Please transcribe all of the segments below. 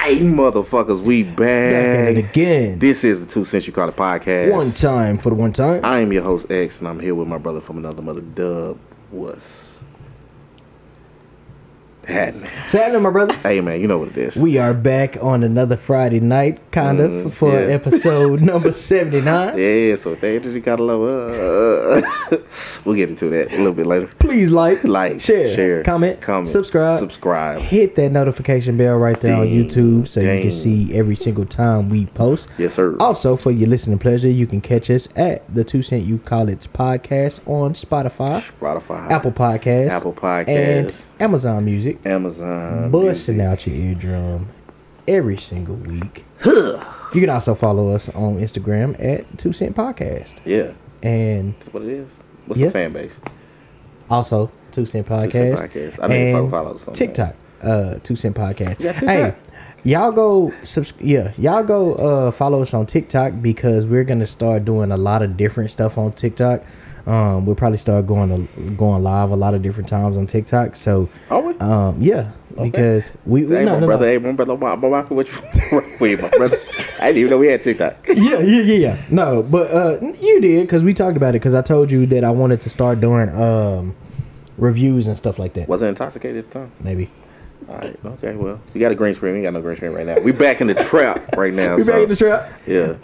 Hey, motherfuckers, we back again. This is the 2 Cents You Call It podcast. One time for the one time. I am your host X, and I'm here with my brother from another mother, Dub. What's happening? What's happening, my brother? Hey, man, you know what it is. We are back on another Friday night, kind of, for episode number 79. Yeah, so if they energy got a low, we'll get into that a little bit later. Please like, share, comment, subscribe. Hit that notification bell right there on YouTube so you can see every single time we post. Yes, sir. Also, for your listening pleasure, you can catch us at the 2 Cent You Call It podcast on Spotify, Apple Podcasts, and Amazon Music. Busting out your eardrum every single week. You can also follow us on Instagram at 2 Cent Podcast. Yeah. And that's what it is. What's the fan base? Also 2 Cent Podcast. 2 Cent Podcast. I didn't follow us on TikTok. 2 Cent Podcast. Yeah, hey, y'all go follow us on TikTok because we're gonna start doing a lot of different stuff on TikTok. We'll probably start going live a lot of different times on TikTok. So, yeah, okay. Because we hey, my brother, what you my brother? I didn't even know we had TikTok. Yeah. No, but you did because we talked about it because I told you that I wanted to start doing reviews and stuff like that. Was I intoxicated at the time? Maybe. All right. Okay. Well, you got a green screen. We ain't got no green screen right now. We back in the trap right now. Back in the trap. Yeah.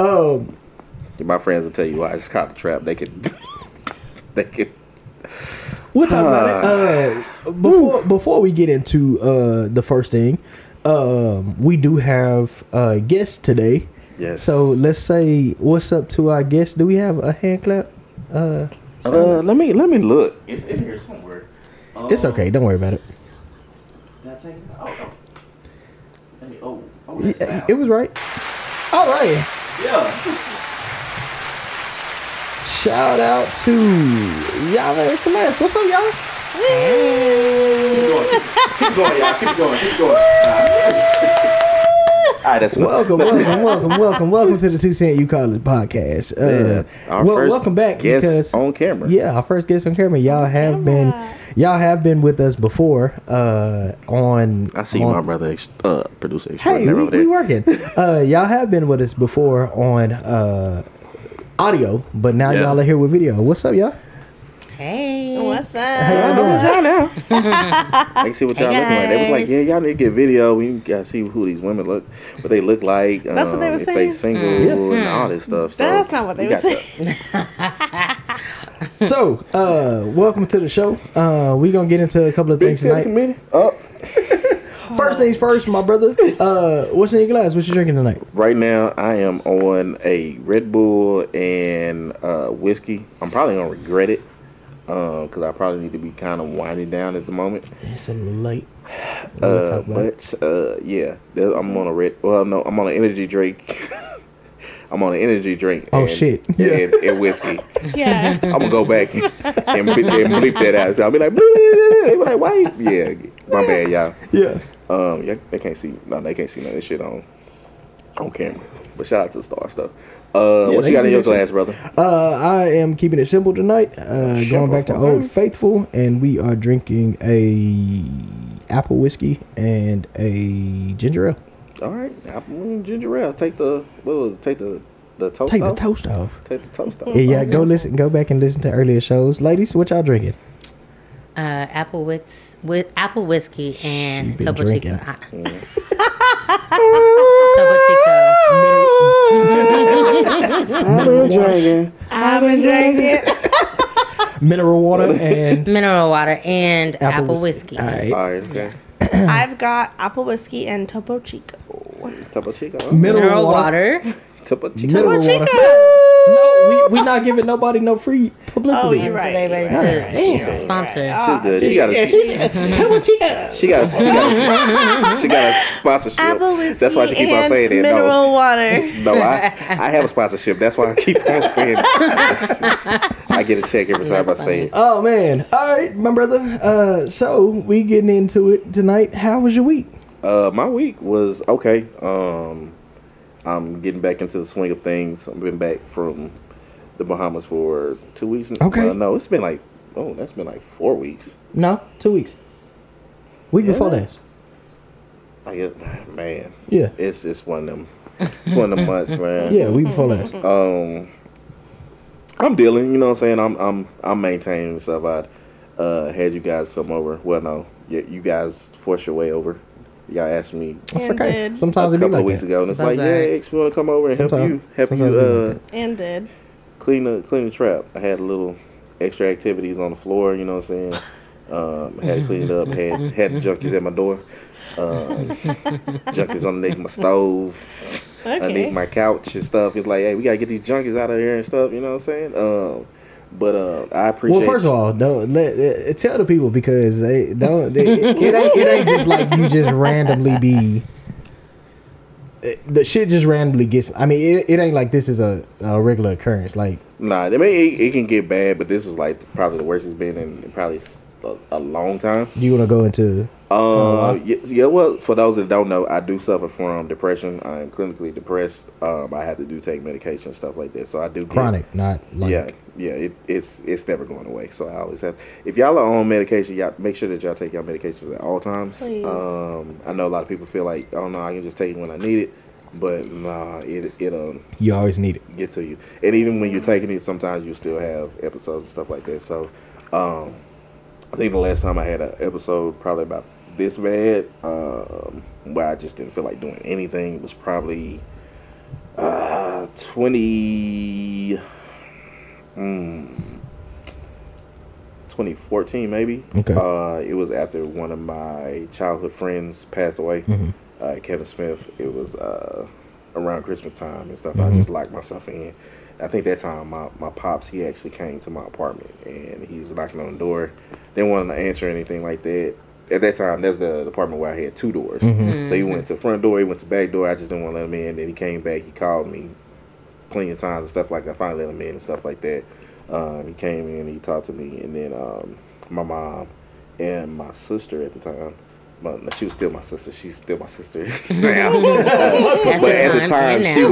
My friends will tell you why. I just caught the trap. They could. We'll talk about it. Before we get into the first thing, we do have a guest today. Yes. So let's say what's up to our guest. Do we have a hand clap? Let me look. It's in here somewhere. It's okay. Don't worry about it. Did I take it? Oh. It was right. All right. Yeah. Shout out to y'all and Celeste. What's up, y'all? Keep going, y'all. Keep going. All right, that's welcome to the 2 Cent You Call It podcast. Welcome back guest on camera. Yeah, our first guest on camera. Y'all have been with us before. I see my brother, producer. Hey, we working. Y'all have been with us before on audio, but now y'all are here with video. What's up, y'all? Hey, what's up? How y'all doing? I can see what y'all looking like. They was like, yeah, y'all need to get video. We gotta see who these women look, what they look like. That's what they were saying. If they single and all this stuff. So that's not what they were saying. So, welcome to the show. We gonna get into a couple of things tonight. First things first, my brother. What's in your glass? What you drinking tonight? Right now, I am on a Red Bull and whiskey. I'm probably gonna regret it because I probably need to be kind of winding down at the moment. It's a little late. Yeah, I'm on a red. Well, no, I'm on an energy drink. I'm on an energy drink. Oh, shit. And whiskey. Yeah. I'm gonna go back and bleep that out. So I'll be like, they be like, why? Yeah, my bad, y'all. Yeah. Yeah, they can't see. No, they can't see none of this shit on camera. But shout out to the star stuff. What you got in your glass, brother? I am keeping it simple tonight. Going back to Old Faithful, and we are drinking a apple whiskey and a ginger ale. All right, apple and ginger ale. Take the toast off. Take the toast off. Take the toast off. Yeah, go back and listen to earlier shows, ladies. What y'all drinking? Apple whiskey and Topo Chico. Topo Chico. I've been drinking. Mineral water and apple whiskey. All right, okay. I've got apple whiskey and Topo Chico. Topo Chico. Mineral water. Topo Chico. Mineral water. No, we not giving nobody no free publicity. Oh, you're right. They ready to sponsor. She got a sponsorship. Apple whiskey That's why she keep on saying it. Mineral water. No, I have a sponsorship. That's why I keep on saying it. I get a check every time I say it. Oh man! All right, my brother. So we getting into it tonight. How was your week? My week was okay. I'm getting back into the swing of things. I've been back from the Bahamas for 2 weeks. Okay. No, it's been like, that's been like 4 weeks. No, 2 weeks. Week before that. Man. Yeah. It's one of them. It's one of them months, man. Yeah, week before last. I'm dealing. You know what I'm saying? I'm maintaining stuff. I had you guys come over. Well, no, you guys forced your way over. Y'all asked me. That's okay. Sometimes a couple of weeks ago, and it's like, X, we want to come over and help you and did clean the trap. I had a little extra activities on the floor. You know what I'm saying? Had to clean it up. Had the junkies at my door. Junkies underneath my stove, underneath my couch and stuff. It's like, hey, we gotta get these junkies out of here and stuff. You know what I'm saying? But I appreciate. Well, first of all, don't tell the people, because they don't. It ain't just like you just randomly be. The shit just randomly gets. I mean, it ain't like this is a regular occurrence. Like, nah, I mean it can get bad, but this was like probably the worst it's been in probably a long time. You want to go into? Yeah. Well, for those that don't know, I do suffer from depression. I am clinically depressed. I have to take medication and stuff like that. So I do chronic, not like it's never going away. So I always have. If y'all are on medication, y'all make sure that y'all take your medications at all times. Please. I know a lot of people feel like, oh no, I can just take it when I need it, but nah, it'll you always need it. Get to you, and even when you're taking it, sometimes you still have episodes and stuff like that. So, I think the last time I had an episode probably about this bad, where I just didn't feel like doing anything, was probably 2014 maybe. Okay. It was after one of my childhood friends passed away, Kevin Smith. It was around Christmas time and stuff. I just locked myself in. I think that time my pops, he actually came to my apartment and he was knocking on the door. Didn't want to answer anything like that. At that time, that's the apartment where I had 2 doors. So he went to the front door, he went to the back door. I just didn't want to let him in. Then he came back, he called me plenty of times and stuff like that. I finally let him in and stuff like that. He came in, he talked to me, and then my mom and my sister at the time. But she was still my sister. She's still my sister now. But at the time, she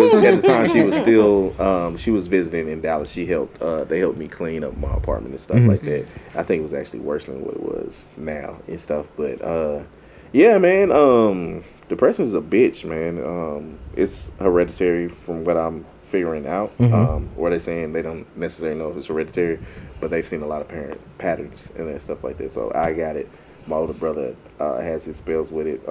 was still she was visiting in Dallas. She helped. They helped me clean up my apartment and stuff like that. I think it was actually worse than what it was now and stuff. But yeah, man. Depression is a bitch, man. It's hereditary from what I'm figuring out. Or they're saying they don't necessarily know if it's hereditary, but they've seen a lot of parent patterns and stuff like that. So I got it. My older brother has his spells with it.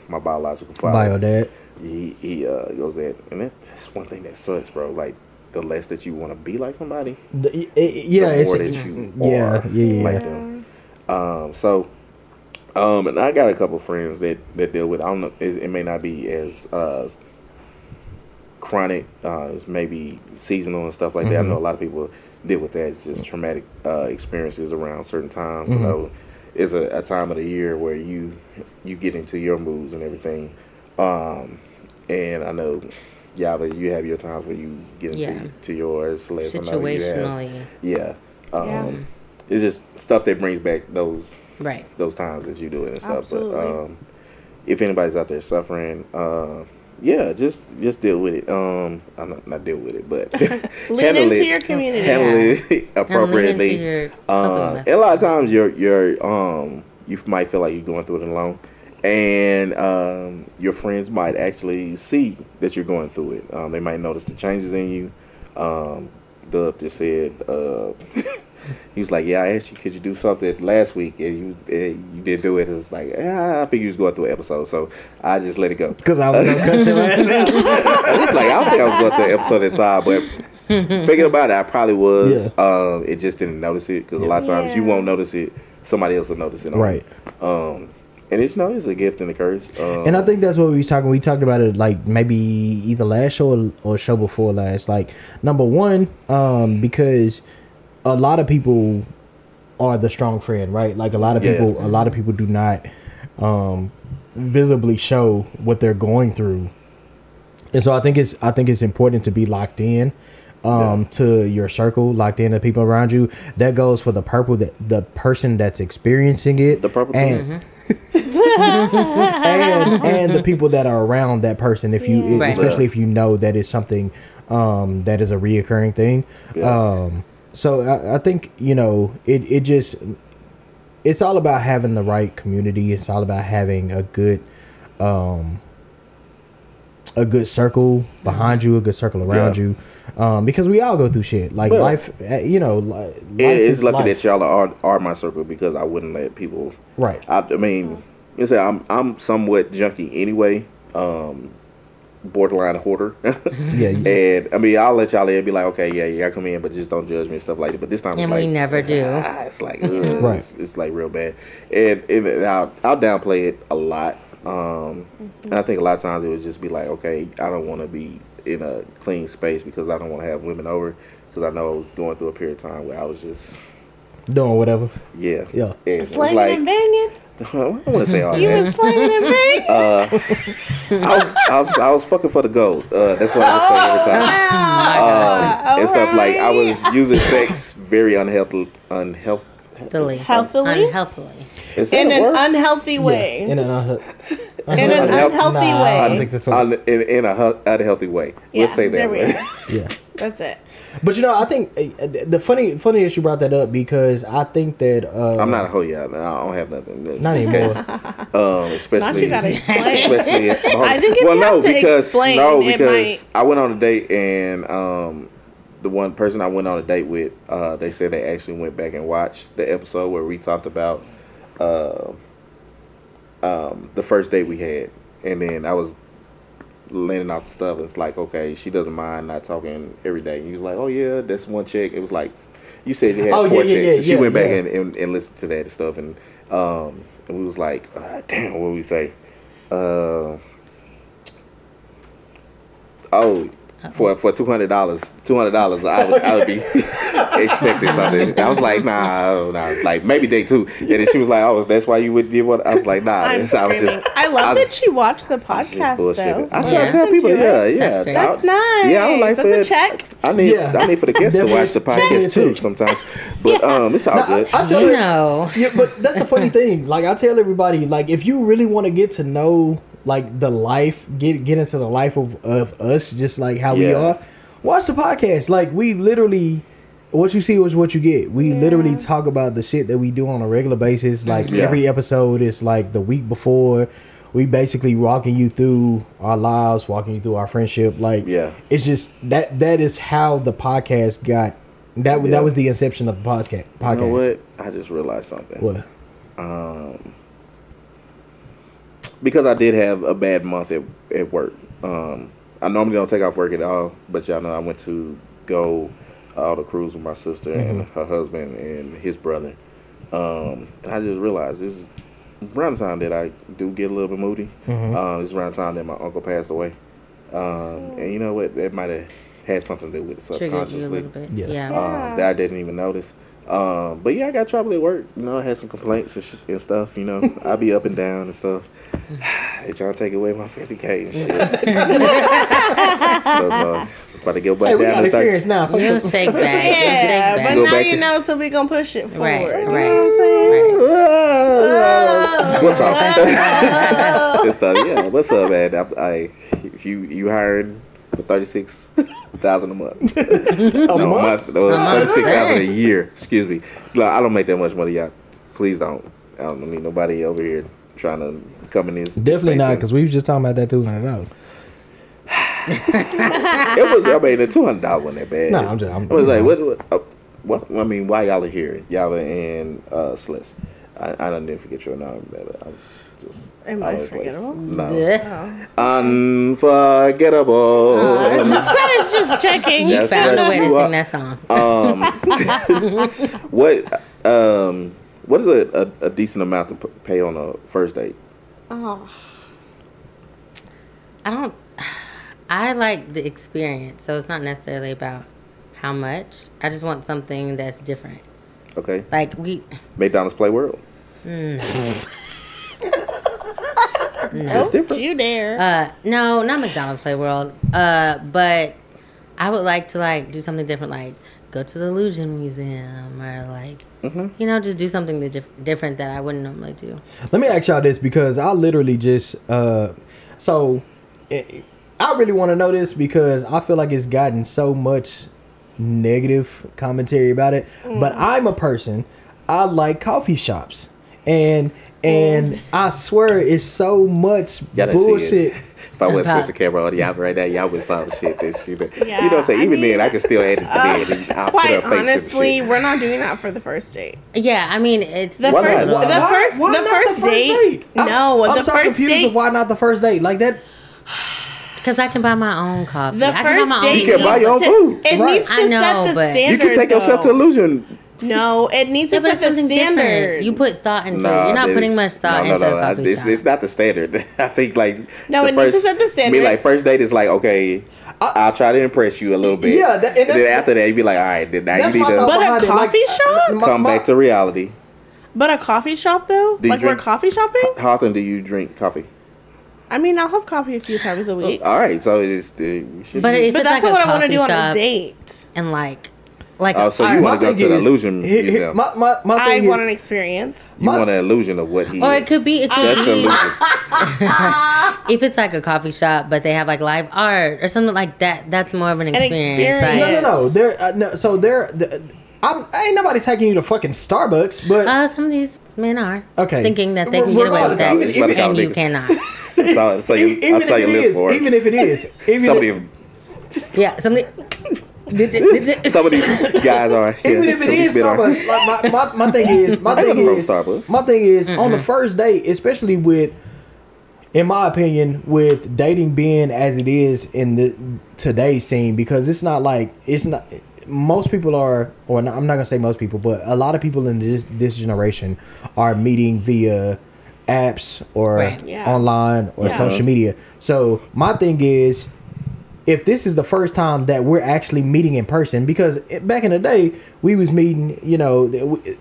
My biological father, bio dad, he goes that, and that's one thing that sucks, bro. Like, the less that you want to be like somebody, the more that you are like them. And I got a couple friends that deal with. I don't know. It may not be as chronic as maybe seasonal and stuff like that. I know a lot of people deal with that, just traumatic experiences around certain times. You know. It's a time of the year where you get into your moods and everything, and I know, but you have your times where you get into yours. Situationally. It's just stuff that brings back those times that you do it and stuff. Absolutely. But if anybody's out there suffering, just deal with it. I'm not deal with it, but lean into your community. Handle it appropriately. And a lot of times you might feel like you're going through it alone, and your friends might actually see that you're going through it. They might notice the changes in you. Dub just said, he was like, I asked you, could you do something last week, and you didn't do it. It was like, I figured you was going through an episode, so I just let it go. Because I was going to cut your ass out. It's like, I don't think I was going through an episode at the time, but thinking about it, I probably was. It just didn't notice it, because a lot of times you won't notice it, somebody else will notice it. Right. And it's it's a gift and a curse. And I think that's what we was talking. We talked about it like maybe either last show or show before last. Like number one, because a lot of people are the strong friend, right? Like a lot of people do not visibly show what they're going through. And so I think it's important to be locked in to your circle, locked in to people around you. That goes for the person that's experiencing it. The purple and the people that are around that person, especially if you know that it's something that is a reoccurring thing. So I think it's all about having the right community. It's all about having a good circle behind you, a good circle around you, because we all go through shit. Like life, life it's lucky that y'all are my circle, because I wouldn't let people. Right. I mean, you say I'm somewhat junky anyway. Borderline hoarder. And I mean, I'll let y'all in and be like, okay, yeah, I come in, but just don't judge me and stuff like that. But this time, and we never do. It's like, it's like real bad, and I'll downplay it a lot. And I think a lot of times it would just be like, okay, I don't want to be in a clean space because I don't want to have women over, because I know I was going through a period of time where I was just doing whatever. Yeah. Slanging and banging. I don't want to say all you that. You was slanging and banging. I was fucking for the gold. That's what I would say every time. And stuff like I was using sex very unhealthily. Healthily. In an unhealthy way. In an unhealthy way. I think that's what in a unhealthy way. We'll say that way. Yeah. That's it. But I think the funny that you brought that up, because I think that I'm not a hoe yet. I don't have nothing. Not anymore. Especially, not you gotta explain. Especially, I think if you have to explain, because I went on a date and the one person I went on a date with, they said they actually went back and watched the episode where we talked about the first date we had, and then I was laying out the stuff. It's like, okay, she doesn't mind not talking every day. And he was like, oh yeah, that's one chick. It was like, you said you had 4 chicks. So she went back and listened to that and stuff, and we was like, damn, what did we say? For $200, I would be expecting something. I was like, nah, like maybe day 2. And then she was like, oh, that's why you would do what? I was like, nah. I love that she watched the podcast though. I try to tell people, that's nice. Yeah, I don't like that's a check. I need for the guests to watch the podcast too sometimes. But it's all good. But that's the funny thing. Like I tell everybody, like if you really want to get to know like the life, get into the life of us, just like how we are, watch the podcast. Like we literally, what you see is what you get. We literally talk about the shit that we do on a regular basis. Like every episode is like the week before. We basically walking you through our lives, walking you through our friendship. Like it's just that is how the podcast got. That was the inception of the podcast. You know what? I just realized something. What? Because I did have a bad month at work. I normally don't take off work at all, but y'all know I went to go on a cruise with my sister and her husband and his brother. And I just realized this is around the time that I do get a little bit moody. This is around the time that my uncle passed away. And you know what? That might have had something to do with it subconsciously. You a little bit. That I didn't even notice. But yeah, I got trouble at work. You know, I had some complaints and stuff. You know, I be up and down and stuff. They trying to take away my $50K and shit. so about to go back down to 30. Now. You'll take back. But now you know, so we gonna push it forward. Right. You know what I'm saying? What's up? Good stuff. Yeah. What's up, man? If you hired for $36,000 a month, $36,000 a year. Excuse me. Look, I don't make that much money, y'all. Please don't. I don't need nobody over here trying to come in this. Definitely not, because we was just talking about that $200. It was. I mean, the $200 wasn't that bad. No, I was like, what? I mean, why y'all are here, Yava and Sliss? I didn't forget your name, but I was just. Am I forgettable? No. Unforgettable. I was just checking. You found a way to sing that song. What is a decent amount to pay on a first date? Oh. I like the experience, so it's not necessarily about how much. I just want something that's different. Okay. Like McDonald's Play World. No. It's different. You dare? No, not McDonald's Play World. But I would like to do something different, like go to the Illusion Museum or just do something different that I wouldn't normally do. Let me ask y'all this because I literally just I really want to know this because I feel like it's gotten so much negative commentary about it. But I'm a person, I like coffee shops. And I swear it's so much bullshit. If I was switch the camera on y'all right now, y'all would saw the shit. This shit. Yeah, you know what I'm saying? Even then, I can still edit the bed. And I'll quite put honestly, we're not doing that for the first date. Yeah, I mean, it's the first date. No, I'm the so first confused date. of why not the first date like that. Because I can buy my own coffee. The first date, you can buy your own food. It needs to set the standard. You can take yourself to Illusion. No, it needs to set the standard. Different. You put thought into it. You're not putting much thought into a coffee shop. It's not the standard. I think it needs to set the standard. Me, first date is okay, I'll try to impress you a little bit. Yeah, and then after that, you be like, all right, then now you need to. But a coffee shop? Come back to reality. But a coffee shop though? We're coffee shopping? How often do you drink coffee? I mean, I'll have coffee a few times a week. All right, so it's. But that's not what I want to do on a date. And so you want to go to the Illusion Museum? My thing is, want an experience. You want an illusion of what he is. Or it could be. That's the illusion. If it's a coffee shop, but they have live art or something like that, that's more of an experience. No. I ain't nobody taking you to fucking Starbucks, but some of these men are thinking that they can get away with that, and you cannot. Even if it is, somebody. Some of these guys are. Even if it is Starbucks, my thing is on the first date, especially in my opinion, with dating being as it is in today's scene, because it's not. Most people are, or not, I'm not gonna say most people, but a lot of people in this generation are meeting via apps or online or social media. So my thing is, if this is the first time that we're actually meeting in person, because back in the day we was meeting,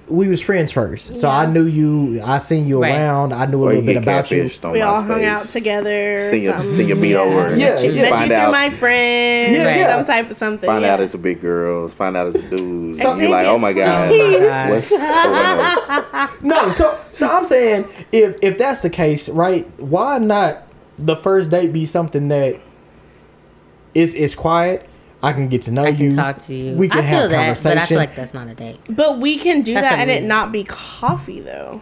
we was friends first. So I knew you, I seen you around, I knew a little bit about you. We all hung out together. See you meet over. Met you through my friend. Some type of something. Find out it's a big girls. Find out it's a dude. So you're like, oh my god, what's going on? No, so I'm saying if that's the case, right? Why not the first date be something that it's quiet. I can get to know you. I can talk to you. We can have conversation. But I feel like that's not a date. But we can do that and it not be coffee though.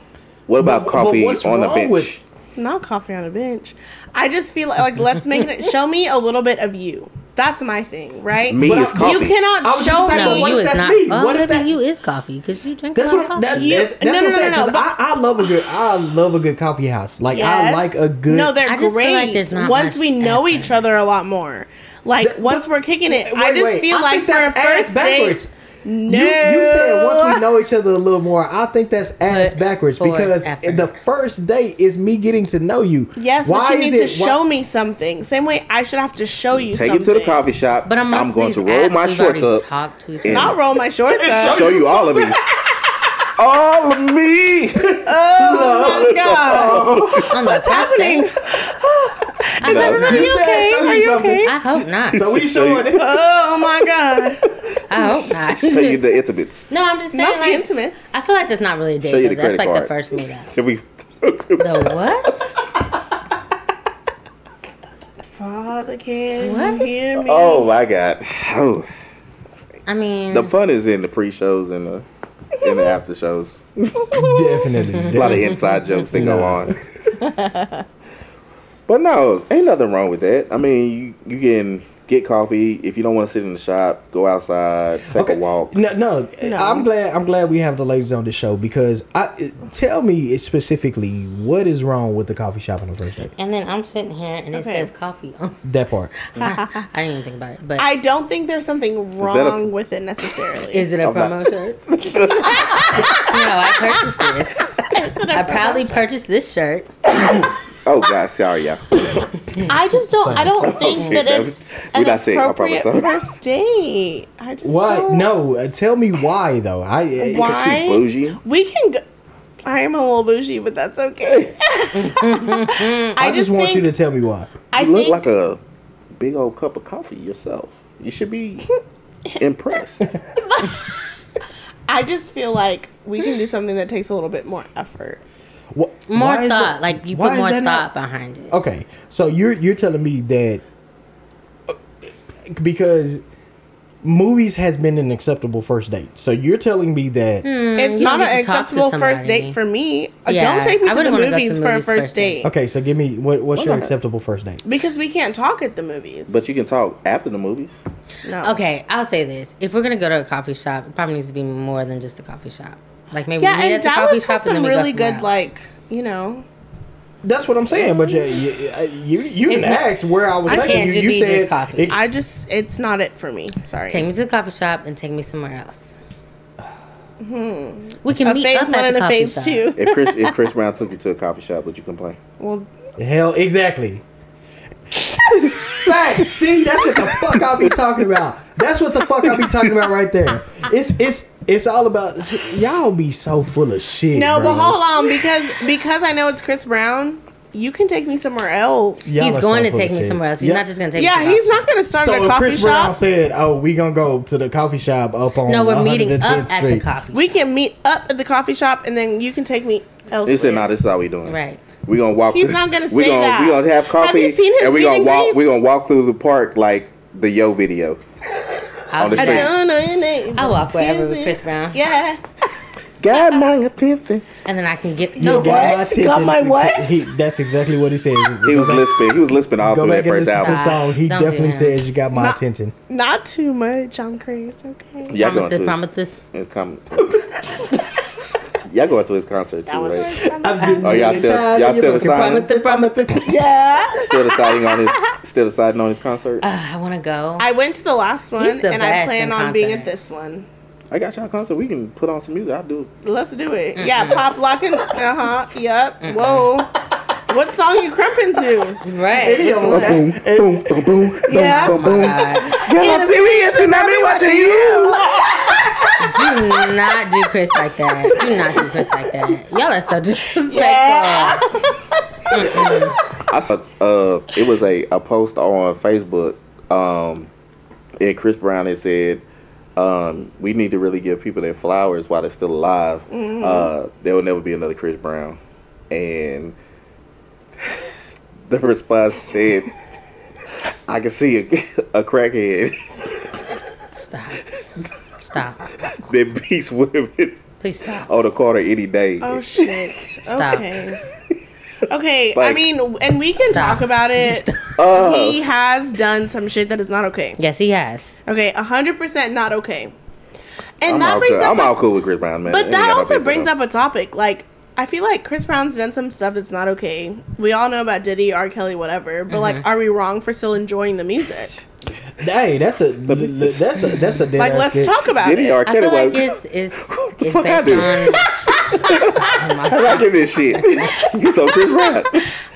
What about coffee on a bench? Not coffee on a bench. I just feel like let's make it. Show me a little bit of you. That's my thing, right? Me is coffee. You cannot show me. No, you is not. What if you is coffee? Because you drink coffee. No. I love a good coffee house. I like a good. No, they're great. Once we know each other a lot more. Once we're kicking it, I just feel like for a first date. No. You said once we know each other a little more. I think that's ass backwards because the first date is me getting to know you. Yes, but you need to show me something. Same way I should have to show you something. Take you to the coffee shop. But I'm going to roll my shorts up. I'll roll my shorts up. Show you all of me. All of me. Oh my god. What's happening? Is everybody okay? Are you okay? I hope not. So we showing it. Oh my god. I hope not. Show you the intimates. No, I'm just saying. Not the intimates. I feel like that's not really a date. That's the first meetup. Should we? The what? Father, can you hear me? Oh my god. Oh. I mean, the fun is in the pre-shows and the after shows. Definitely. There's a lot of inside jokes that go on. But no, ain't nothing wrong with that. I mean, you can get coffee. If you don't want to sit in the shop, go outside, take a walk. No. I'm glad we have the ladies on the show because tell me specifically what is wrong with the coffee shop on the first date. And then I'm sitting here and it says coffee on that part. I didn't even think about it, but I don't think there's something wrong with it necessarily. Is it a promo shirt? No, I purchased this. I proudly purchased this shirt. Oh God, sorry, y'all. I just don't. I don't think that it's an appropriate first date. I just what? Don't. No, tell me why though. Why? Because she bougie. We can go. I am a little bougie, but that's okay. I just want you to tell me why. You look like a big old cup of coffee yourself. You should be impressed. I just feel like we can do something that takes a little bit more effort. More thought, like you put more thought behind it. Okay, so you're telling me that because movies has been an acceptable first date, so you're telling me that it's not an acceptable first date for me. Yeah, don't take me to the movies for a first date. Okay, so give me what's your acceptable first date? Because we can't talk at the movies, but you can talk after the movies. No. Okay, I'll say this: if we're gonna go to a coffee shop, it probably needs to be more than just a coffee shop. Like maybe we meet at the coffee shop and then we go really good, like That's what I'm saying, but you didn't ask where I was taking you. You said coffee. It's not it for me. Sorry. Take me to the coffee shop and take me somewhere else. We can meet up at the coffee shop. If Chris Brown took you to a coffee shop, would you complain? Well, hell, exactly. See, that's what the fuck I'll be talking about. That's what the fuck I'll be talking about right there. It's all about y'all be so full of shit. No, bro. but hold on, because I know it's Chris Brown. You can take me somewhere else. He's going to take me somewhere else. He's not just going to take me. Yeah, he's not going to start at a coffee shop. So Chris Brown said, "Oh, we gonna go to the coffee shop up on." No, we're meeting up Street. at the coffee shop. We can meet up at the coffee shop, and then you can take me elsewhere. He said, "No, this is how we doing." Right. We gonna walk. He's not gonna say that. We gonna have coffee. Have you seen his and we gonna walk. greets? We gonna walk through the park like the Yo video. I'll walk wherever with Chris Brown. Yeah. Got my attention. And then I can get got my what? That's exactly what he said. He was lisping. He was lisping all through that first album. Song. He definitely says you got my attention. Not too much. I'm crazy. Okay. Yeah, Prometheus. It's coming. Y'all going to his concert too, right? Oh, y'all still deciding? Yeah. Still deciding on his concert? I want to go. I went to the last one, and I plan on being at this one. I got y'all concert. We can put on some music. I'll do it. Let's do it. Mm-mm. Yeah, pop locking. Yep. Mm-mm. Whoa. What song you crimping to? Right. Boom, boom, boom, boom. Yeah. Boom, boom. Get serious and I'll be watching you. Do not do Chris like that. Do not do Chris like that. Y'all are so disrespectful. Yeah. I saw it was a post on Facebook, and Chris Brown had said, we need to really give people their flowers while they're still alive. Mm-hmm. There will never be another Chris Brown. And the response said, I can see a crackhead. Stop. That beats women. Please stop. On the corner any day. Oh, shit. Stop. Okay, I mean, and we can talk about it. He has done some shit that is not okay. Yes, he has. Okay, 100% not okay. And I'm all cool with Chris Brown, man. But that also brings up a topic. Like, I feel like Chris Brown's done some stuff that's not okay. We all know about Diddy, R. Kelly, whatever. But like, are we wrong for still enjoying the music? Hey, that's a like, let's talk about Diddy, it. R. Kelly, I feel like it's based on. I like this shit. You so Chris Brown.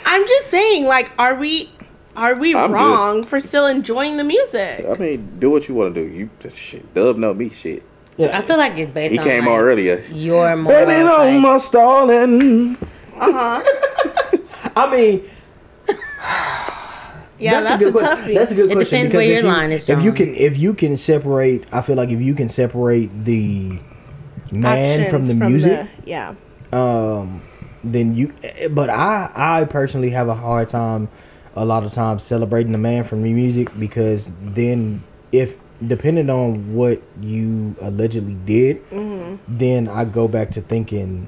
I'm just saying, like, are we wrong for still enjoying the music? I mean, do what you want to do. You just shit. Dub know me shit. Yeah. I feel like it's based on. He came on earlier. Your more. Baby, no more stalling. I mean. Yeah, that's a toughie. That's a good question. It depends where your line is drawn. If you can separate, I feel like if you can separate the man actions from the music, then you. But I personally have a hard time, a lot of times celebrating the man from the music, because then if depending on what you allegedly did, then I go back to thinking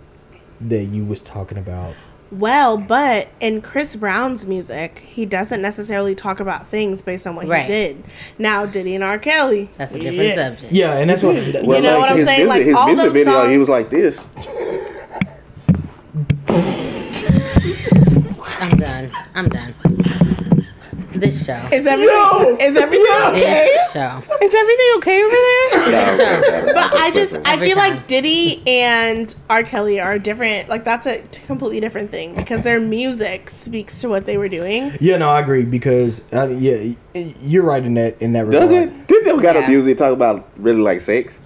that you was talking about well, but in Chris Brown's music, he doesn't necessarily talk about things based on what he did. Now, Diddy and R. Kelly, that's a different subject. Yeah, and that's what you know what I'm saying. Like his music video, songs, he was like this. I'm done. This show. Is everything okay? This show. Is everything okay over there? This show. But I feel like Diddy and R. Kelly are different. Like, that's a completely different thing because their music speaks to what they were doing. Yeah, no, I agree because you're right in that regard. Does it? Diddy don't got a music talk about really like sex.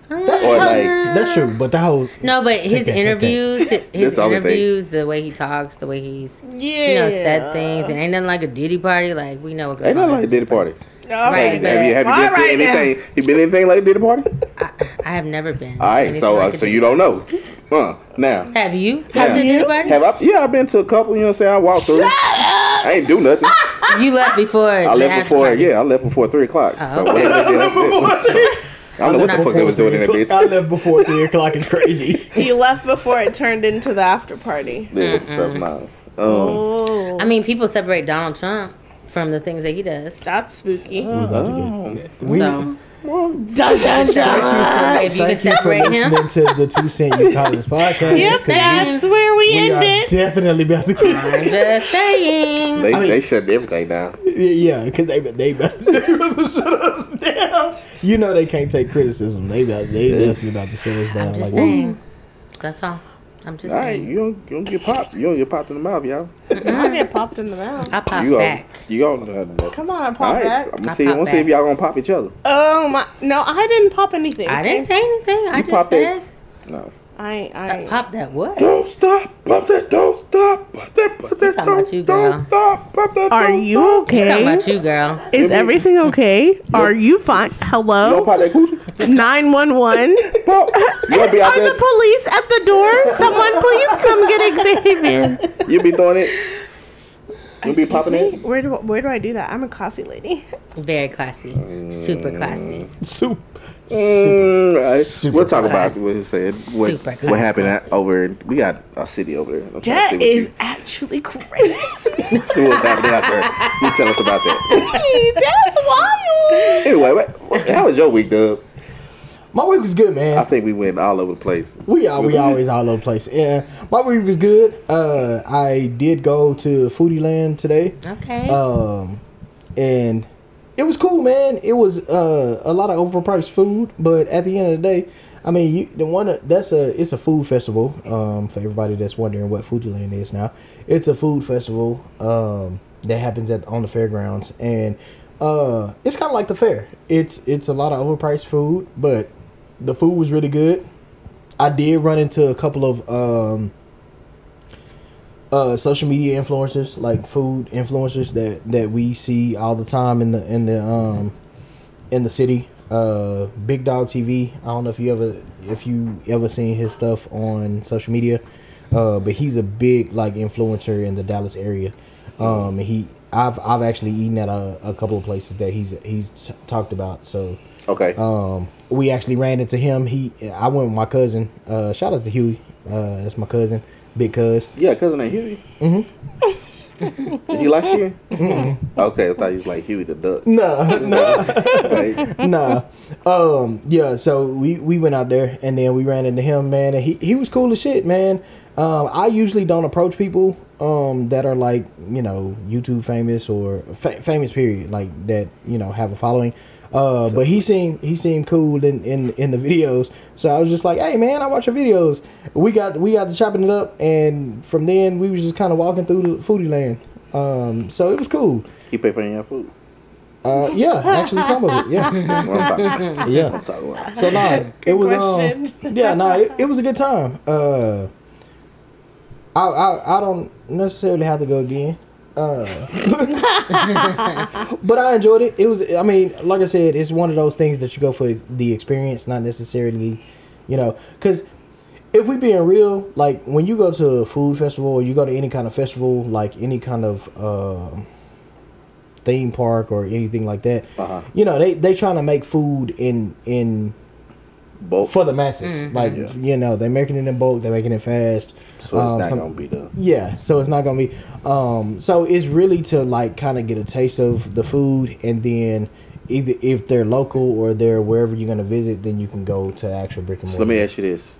That's true, but the whole but his interviews, the way he talks, the way he's said things, and ain't nothing like a Diddy party. Like we know what goes on. Ain't nothing like a Diddy party. Right, have you been to anything? You been anything like a Diddy party? I have never been. All right, so you don't know. Now. Have you? Have you? Diddy party? Yeah, I've been to a couple. You know what I'm saying? I walked through. I ain't do nothing. You left before. I left before 3:00. So whatever they did after that. I don't know what the fuck they was doing in that bitch. I left before 3:00 is crazy. He left before it turned into the after party. Yeah, stuff now. I mean, people separate Donald Trump from the things that he does. That's spooky. If you can separate him. Listening to the 2 Cent You Call This podcast. Yep, that's where we ended. Definitely about to get. I'm just saying. They shut everything down. Yeah, because they about to shut us down. You know they can't take criticism. They definitely about to shut us down. I'm just saying. That's all. I'm just saying. You don't get popped. You don't get popped in the mouth, y'all. I get popped in the mouth. I pop back. Come on, I pop back. I'm gonna see if y'all gonna pop each other. Oh my! No, I didn't pop anything. I didn't say anything. I just said. No. I pop that what? Don't stop, pop that, don't stop, pop that, pop that, don't stop, pop that. Are you okay? I'm talking about you, girl. Is everything okay? Are you fine? Hello? You don't pop that coochie? 911. Pop. You gonna be out there? Are the police at the door? Someone please come get Xavier. You be throwing it? You be popping it? Where do I do that? I'm a classy lady. Very classy. Super classy. Super. We'll talk about what he said. What happened over? We got a city over there. That is actually crazy. See what's happening out there. You tell us about that. That's wild. Anyway, how was your week, Dub? My week was good, man. I think we went all over the place. We always all over the place. Yeah, my week was good. I did go to Foodie Land today. Okay. And it was cool, man. It was a lot of overpriced food, but at the end of the day, I mean, it's a food festival. For everybody that's wondering what Foodie Land is now, it's a food festival that happens on the fairgrounds, and it's kind of like the fair. It's a lot of overpriced food, but the food was really good. I did run into a couple of social media influencers, like food influencers that we see all the time in the city. Big Dog TV. I don't know if you ever seen his stuff on social media, but he's a big like influencer in the Dallas area. I've actually eaten at a couple of places that he's talked about. So okay. We actually ran into him. I went with my cousin. Shout out to Huey. That's my cousin, big cuz. Yeah, cousin ain't Huey. Mm-hmm. Is he light skinned? Mm-hmm. Okay, I thought he was like Huey the Duck. No. Yeah. So we went out there and then we ran into him, man. And he was cool as shit, man. I usually don't approach people that are like, you know, YouTube famous or famous period, like that, you know, have a following. But he seemed cool in the videos. So I was just like, hey man, I watch your videos. We got to chopping it up, and from then we was just kind of walking through the Foodie Land. So it was cool. He paid for your food. Yeah, actually some of it. Yeah, that's what I'm talking. Yeah. I'm talking about. So it was it was a good time. I don't necessarily have to go again. But I enjoyed it. It was, I mean, like I said, it's one of those things that you go for the experience, not necessarily, you know, because if we being real, like when you go to a food festival or you go to any kind of festival, like any kind of theme park or anything like that, you know, they trying to make food in bulk for the masses. Like you know, they're making it in bulk. They're making it fast. So it's not gonna be the So it's not gonna be. So it's really to like kind of get a taste of the food, and then either if they're local or they're wherever you're gonna visit, then you can go to actual brick and mortar. So let me ask you this: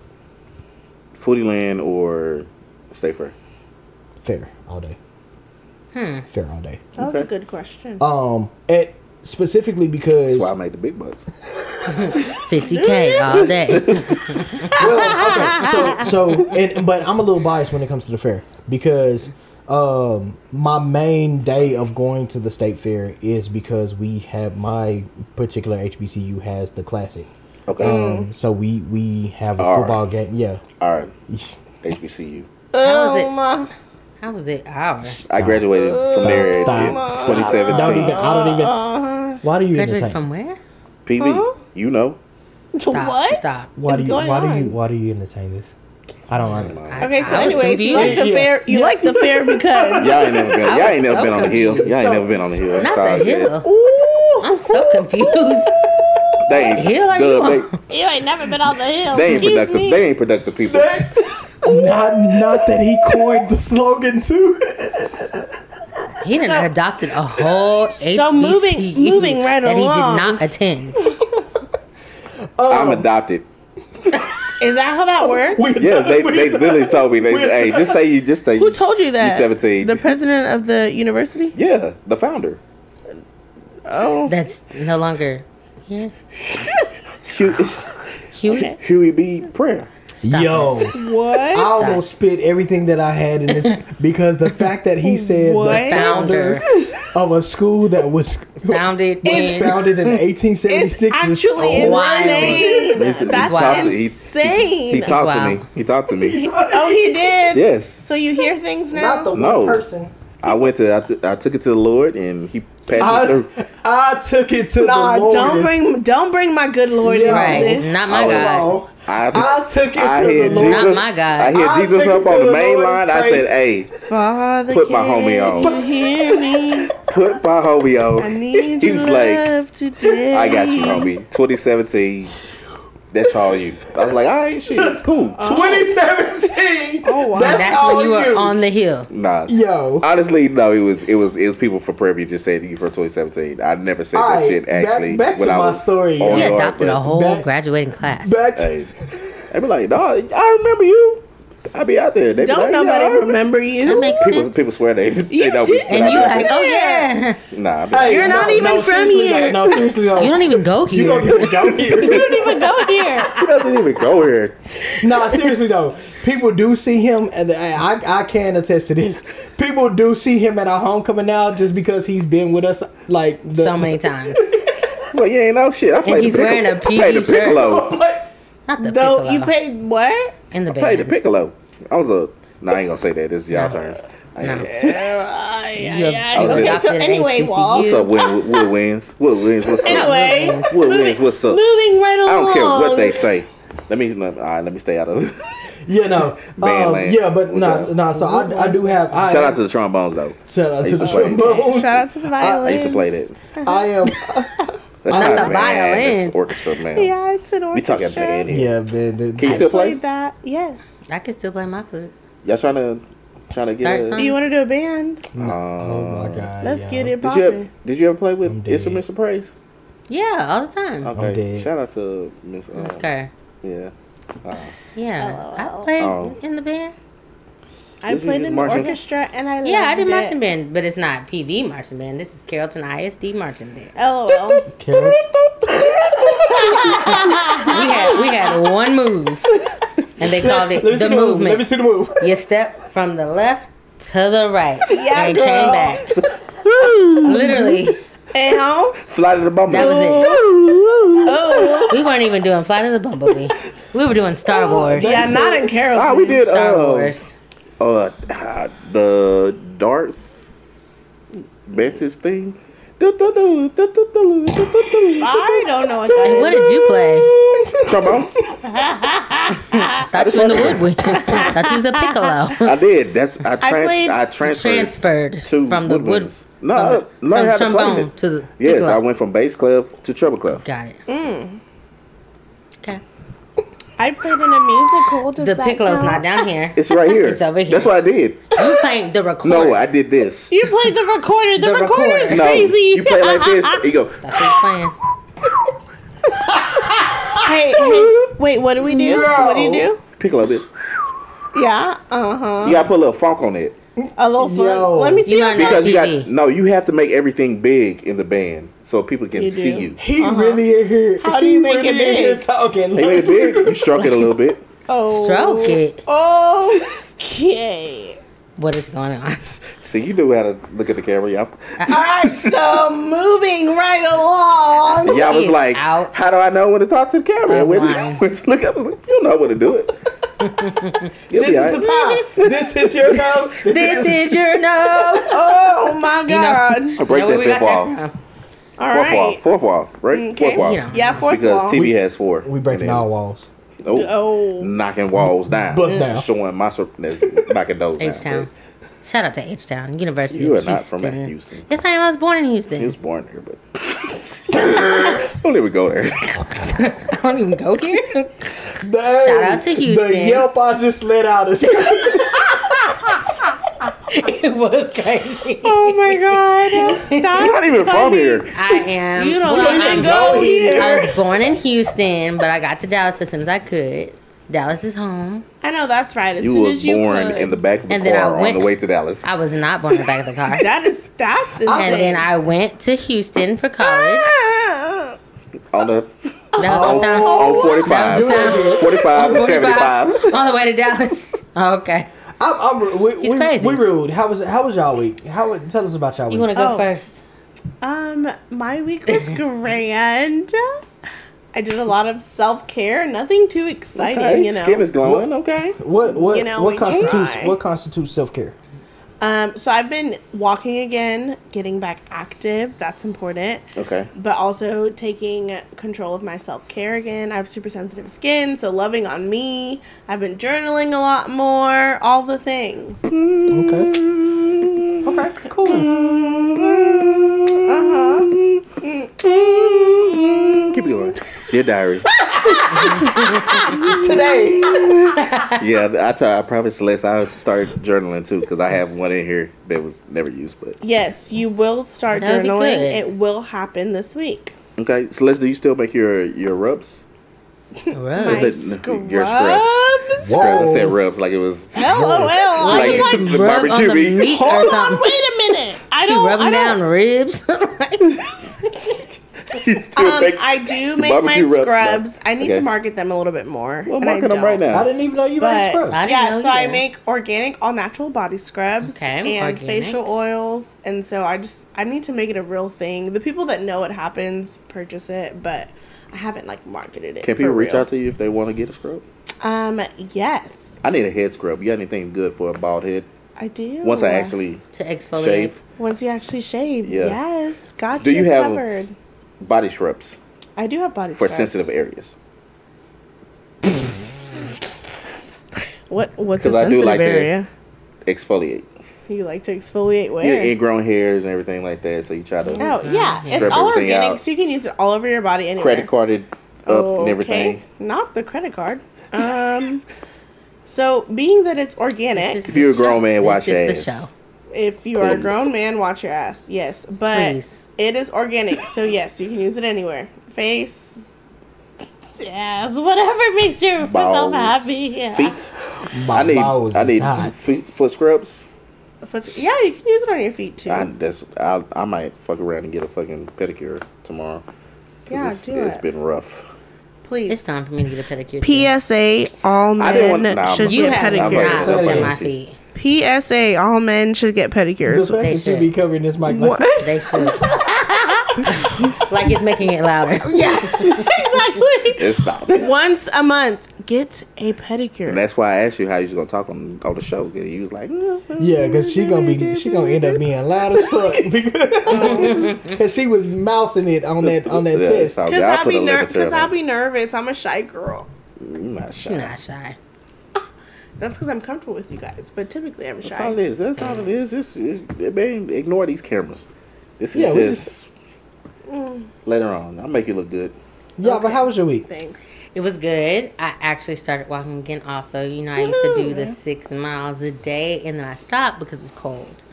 Foodie Land or State Fair? Fair all day. Fair all day. That was a good question. Specifically because That's why I make the big bucks. $50K all day. But I'm a little biased when it comes to the fair because my main day of going to the state fair is because we have my particular HBCU has the classic. Okay. So we have a football game. Yeah. All right. HBCU. How was it ours? I graduated from there in 2017. I don't even. Why do you Graduated from where? PV. You know. Stop. Why do you entertain this? I don't like it. Okay, so anyways, you like the fair. You like the fair because y'all ain't never been on the hill. Y'all ain't never been on the hill. Not the hill. Ooh, I'm so confused. They ain't hill are you on? You ain't never been on the hill. They ain't productive. They ain't productive people. Not that he coined the slogan too. He done adopted a whole HBCU so moving right that along. he did not attend. I'm adopted. Is that how that works? Yeah, they literally told me. They said, "Hey, just say." Who told you that? You're 17. The president of the university? Yeah, the founder. Oh, That's no longer here. Huey. Huey B. Prayer. Yo, what? I almost spit everything that I had in this because the fact that he said the founder of a school that was founded in 1876 is actually wild. insane. That's wild. insane. He talked to me. He talked to me. Oh, he did. Yes. So you hear things now? Not the No. one person. I took it to the Lord, and he passed me through. I took it to the Lord. Don't bring my good Lord into this. Not my God. I took it to the Lord. Not my God. I hear Jesus up on the main line. I said, "Hey, Father, put my homie on. You hear me? Put my homie on." I need He your was like, love today. "I got you, homie." 2017. That's all you. I was like, "All right, shit, it's cool." 2017. Oh wow. That's when you were on the hill. Nah. Yo. Honestly, no. It was people from Prairie View just saying you for 2017. I never said that shit actually. Back to my story. He adopted a whole graduating class. Hey, they be like, "Dog, I remember you. I be out there." They be Don't like, nobody remember you. That makes sense. People swear they know did. And you like, oh yeah. Nah, I be Hey, You're not even from here. No, seriously, no. You don't even go You here. don't even go here. You don't even go here. He doesn't even go here. No, seriously though, people do see him, and I can attest to this. People do see him at our homecoming now, just because he's been with us like So many times. Well, you ain't know shit. I played he's the piccolo. wearing a I played the PV shirt. piccolo. Not the Though piccolo. you paid what? in the I played the band. piccolo. I was a. No, I ain't gonna say that. This is y'all turns. I ain't No. gonna- You Okay, adopted so an anyway, HBCU. Wall. What's up, Wood Wins? Wood Wins, what's up? Anyway, Wood Wins, what's up? moving right I along. don't care what they say. Let me stay out of it. Yeah, no. Bandland. Yeah, but no. So I do have. Shout out to the trombones though. Shout out I to used the to play. trombones. Shout out to the violins. I used to play that. I am. That's Not the man. That's violins. orchestra, man. Yeah, it's an orchestra. We talking band here. Yeah, man. Can you still play? Played that. Yes. I can still play my flute. Y'all trying to Start get something. You want to do a band? Oh my god. Let's yeah. get it Did you popping. ever play I'm with dead. Instruments of Praise? Yeah, all the time. Okay. dead. Shout out to Miss. Miss Kerr. Yeah. Yeah, I LOL. played Oh. in the band. I Did you played use in the marching? orchestra and I Yeah, I did loved marching it. band, but it's not PV marching band. This is Carrollton ISD marching band. LOL. Carrots. We had one move, and they called it Let me see the Let me movement. see the move. You step from the left to the right, Yeah, and girl. came back. Literally, And home? Fly to the Bumble. that was it. Oh. We weren't even doing Flight of the Bumblebee. We were doing Star Wars. Yeah, not in Carrollton. We did Star Wars. the Darth Mantis thing. I don't know what that And is. what did you play? Trombone. Thought you in the woodwind. Thought you was a piccolo. I did. I played- transferred Transferred from the wood. woodwinds. No, I learned From how to play trombone it. to the Yes, piccolo. I went from bass clef to treble clef. Got it. Okay. I played in a musical. Does The piccolo's not down here. It's right here. It's over here. That's what I did. You playing the recorder. No, I did this. You played the recorder. The recorder is No, crazy. you play like this. You go. That's what he's playing. Hey, wait, what do we do? What do you do? Piccolo bit. Yeah, You gotta put a little funk on it. A little fun. Yo. Let me see. You learn that Because you TV. you have to make everything big in the band so people can You see do? you. He really in here. How do you make really it in here big? talking. They made it big. You stroke it a little bit. Oh. Stroke it. Okay. What is going on? See, you knew how to look at the camera, y'all. All right, so moving right along. Y'all was He's like, out. how do I know when to talk to the camera? Of When line. to look up, I was like, you know when to do it. You'll This be is all the right. time. This is your no. This is your no. Oh my know- God. I break Know where that we fifth got wall. that from? All Fourth wall. right. Fourth wall, right? Okay. Fourth wall. You know. Yeah, fourth Because wall. TV has 4. We breaking all walls. Oh. Knocking walls down. Bust down. Showing my knocking those down. H-Town. Shout out to H-Town, University You of are not Houston. from Houston. Yes, I am. I was born in Houston. He was born there, but don't even go there. I don't even go here. Dang, Shout out to Houston. The Yelp I just let out is It was crazy. Oh my God. You're not even from here. I am. You don't well, even I'm go here. I was born in Houston, but I got to Dallas as soon as I could. Dallas is home. I know that's right. As You soon was as you born could. in the back of the And then I car on went- the way to Dallas. I was not born in the back of the car. That's insane. And then I went to Houston for college. On the That was the sound. on 45. That was the sound. 45 to 75. On the way to Dallas. Oh, okay. He's crazy. We rude. How was y'all week? Tell us about y'all week. You want to go Oh. first? My week was grand. I did a lot of self-care. Nothing too exciting, Okay, you know. skin is glowing. Okay. What You know, what we constitutes try. what constitutes self care? So I've been walking again, getting back active. That's important. Okay. But also taking control of my self-care again. I have super sensitive skin, so loving on me. I've been journaling a lot more. All the things. Okay. Okay. Cool. Keep it going. Dear diary. Today. Yeah, I promised Celeste I would start journaling too because I have one in here that was never used. But Yes, you will start That would be journaling. good. It will happen this week. okay, Celeste, do you still make your rubs? My Right. scrubs. Your scrubs. I said rubs like it was. LOL. I Like was like, the Rub on barbecue the meat. meat or hold on, something. wait a minute. She rubbing down ribs. You still make I do make my barbecue rub- scrubs. I need Okay. to market them a little bit more. Well, and I market them right don't. now. I didn't even know you made But scrubs. I didn't yeah, know so you I did. make organic, all natural body scrubs Okay, and organic. facial oils, and so I need to make it a real thing. The people that know it happens purchase it, but I haven't like marketed it. Can people reach out to you if they want to get a scrub? Yes, I need a head scrub. You got anything good for a bald head? I do. Once I actually To exfoliate. shave, once you actually shave, Yeah. yes, got Do you have covered. body scrubs I do have body for scrubs. sensitive areas. What's a 'Cause I do sensitive like to- area? Exfoliate. You like to exfoliate where? Yeah, ingrown hairs and everything like that. So you try to Oh yeah, Strip it's all everything organic, out. so you can use it all over your body anywhere. credit carded up and everything. Not the credit card. So being that it's organic, This is If the you're a show. grown man, This watch your is ass. the show. if you are a Please. grown man, watch your ass. Yes, but Please. it is organic, so yes, you can use it anywhere. Face, yes, whatever makes yourself Balls, happy. Yeah. feet. My balls I is need hot. foot scrubs. Yeah, you can use it on your feet too. I might fuck around and get a fucking pedicure tomorrow. 'Cause Yeah, do it's it. been rough. Please. It's time for me to get a pedicure. too. PSA: all I didn't men want- nah, should You get have I'm not pedicures. looked at Yeah. my feet. PSA: all men should get The pedicures. fact They that you should. be covering this mic What? like They should. Like it's making it louder. Yeah, exactly. It stopped. Once a month, get a pedicure. And that's why I asked you how you was gonna talk on the show. Cause he was like, yeah, because she gonna end up being loud as fuck because she was mousing it on that Yeah, test. so Because I'll I'll put be a limiter I'll on be nervous. I'm a shy girl. it. I'm not shy. She's not shy. That's because I'm comfortable with you guys. But typically, I'm That's shy. all it is. That's all it is. Man, ignore these cameras. This is Yeah, we just later on. I'll make you look good. Yeah, okay. But how was your week? Thanks. It was good. I actually started walking again also. You know, I used to do the 6 miles a day, and then I stopped because it was cold.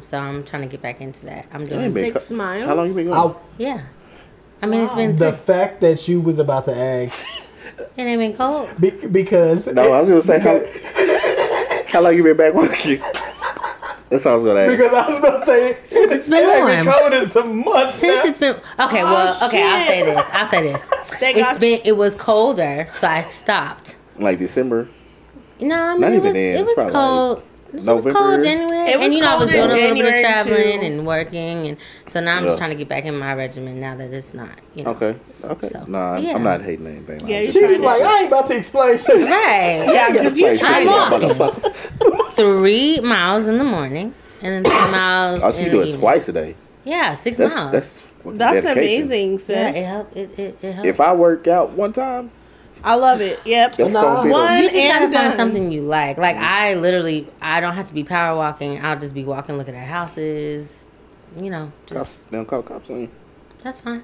So I'm trying to get back into that. I'm doing 6 miles. How long you been going? Yeah. I mean, it's been... The fact that you was about to ask... It ain't been cold. Because... No, I was going to say, how long you been back walking? That's what I was going to ask. Because I was about to say... Since it's been warm. It ain't been cold in some months Since it's been... Okay, I'll say this. It was colder, so I stopped. Like December? No, I mean, it was cold. It was cold January. And I was doing a little bit of traveling and working, and so now I'm just trying to get back in my regimen now that it's not, Okay. So, I'm not hating anything. Yeah, she was like, I ain't about to explain shit. Right. Yeah, because you I'm walking 3 miles in the morning and then 3 miles in the evening. So you do it twice a day? Yeah, 6 miles. That's amazing, sis. Yeah, it helps. If I work out one time, I love it. Yep. You just gotta find something you like. Like I don't have to be power walking. I'll just be walking, looking at houses. You know, just they don't call cops on you. That's fine.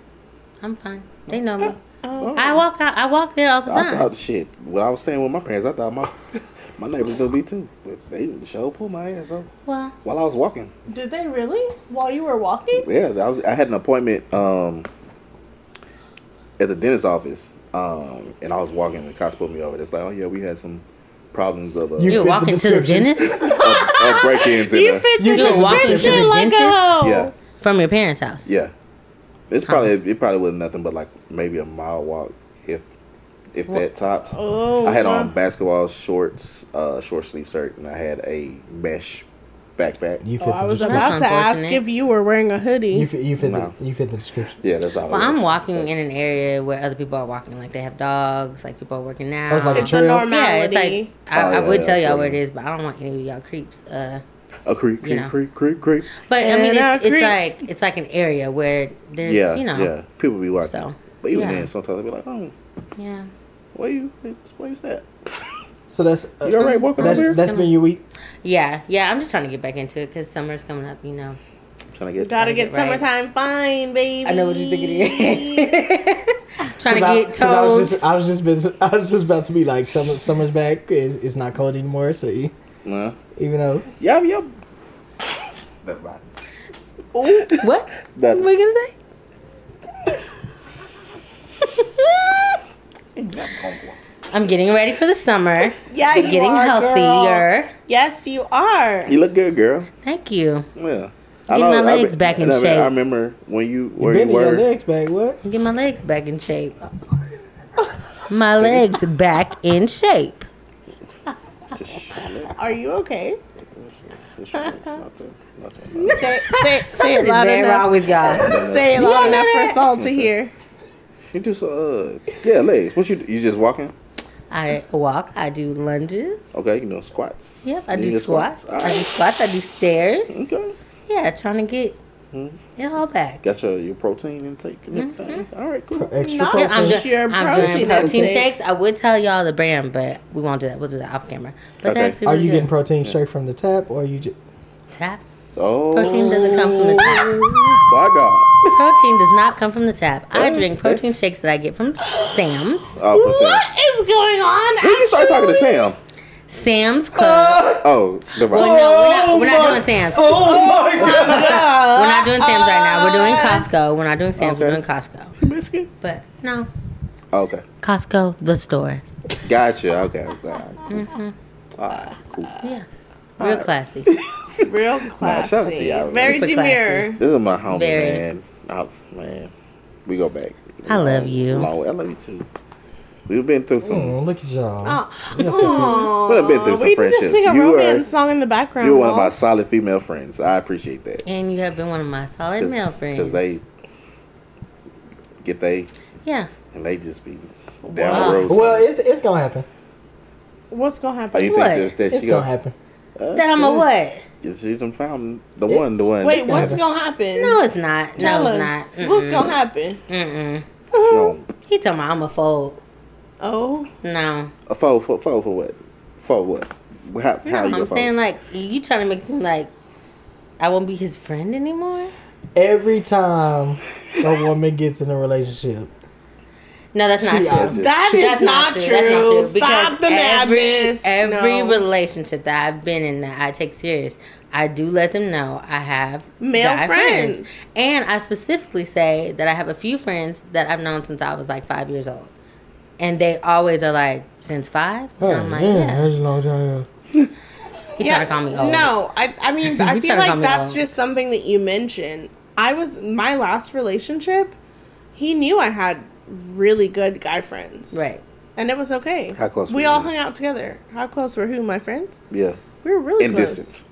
I'm fine. They know me. I walk there all the time. I thought shit. When I was staying with my parents, I thought my neighbors gonna be too, but they sure pulled my ass up while I was walking. Did they really? While you were walking? Yeah, I had an appointment at the dentist's office. And I was walking, and the cops pulled me over. It's like, oh yeah, we had some problems of. You were walking to the dentist? of break-ins. You were walking to the dentist? Yeah. From your parents' house? Yeah. It probably wasn't nothing but like maybe a mile walk, if that tops. Oh. I had on basketball shorts, short sleeve shirt, and I had a mesh backpack. I was about to ask if you were wearing a hoodie. You fit the description. Yeah, that's all. Well, I'm walking in an area where other people are walking. Like they have dogs. Like people are working out. It's like it's a normality. Yeah, it's like I would tell y'all where it is, but I don't want any of y'all creeps. A creep. But I mean, it's like an area where there's people be walking. So, but even then, sometimes they be like, oh, yeah, where's that? So that's you all right walking over here? That's been your week. Yeah. I'm just trying to get back into it because summer's coming up. You know, gotta get summertime fine, baby. I know what you're thinking here. Trying to get toes. I was just about to be like, summer's back. It's not cold anymore. So even though yeah. Never mind. What? What are you gonna say? I'm getting ready for the summer. Yeah, you're getting healthier. Girl. Yes, you are. You look good, girl. Thank you. Yeah. Get my legs back in shape. I remember when you were. Your legs back. What? Get my legs back in shape. My legs back in shape. Are you okay? Say it loud enough. Wrong with y'all. Say it loud enough for us all to hear. You just legs. What you just walking? I walk. I do lunges. Okay, you know squats. Yep, I do squats. I do squats. I do stairs. Okay. Yeah, trying to get it all back. Got your protein intake and everything. All right, cool. Extra protein. I'm doing protein shakes. I would tell y'all the brand, but we won't do that. We'll do that off camera. But they're actually really getting protein straight from the tap, or you just tap? Oh, protein doesn't come from the tap. My God. Protein does not come from the tap. I drink protein shakes that I get from Sam's. Oh, from Sam's. What is going on? When you start talking to Sam? Sam's Club. Well, no, we're not doing Sam's. Oh my God. We're not doing Sam's right now. We're doing Costco. We're not doing Sam's. Okay. We're doing Costco. Biscuit? But no. Okay. Costco, the store. Gotcha. Okay. All right. Cool. Yeah. Real classy. Real classy. Shout out to y'all. Very demure. This is my homie, man. Oh, man. We go back. I love you. I love you too. We've been through some. Look at y'all. We've been through some friendships. We need to sing a romance song in the background. You're one of my solid female friends. I appreciate that. And you have been one of my solid male friends. Because they get yeah. And they just be down the road. Well, it's gonna happen. What's gonna happen? Oh, you think that it's gonna happen. That I'm a what? She done found the one. Wait, what's gonna happen? No, it's not. Tell no, us. it's not. What's gonna happen? He talking about I'm a fold. Oh. No. A fold for what? For what? How you I'm saying like you trying to make it seem like I won't be his friend anymore. Every time a woman gets in a relationship, No, that's not true. That's not true. That's not true. Stop the madness. Every relationship that I've been in that I take serious, I do let them know I have male friends. And I specifically say that I have a few friends that I've known since I was like 5 years old. And they always are like, since 5? And I'm like, yeah. That's a long time. He tried to call me old. No, I mean, I feel like that's just something that you mentioned. My last relationship, he knew I had really good guy friends. Right. And it was okay. How close we all hung out together. How close were who? My friends? Yeah. We were really close. In distance.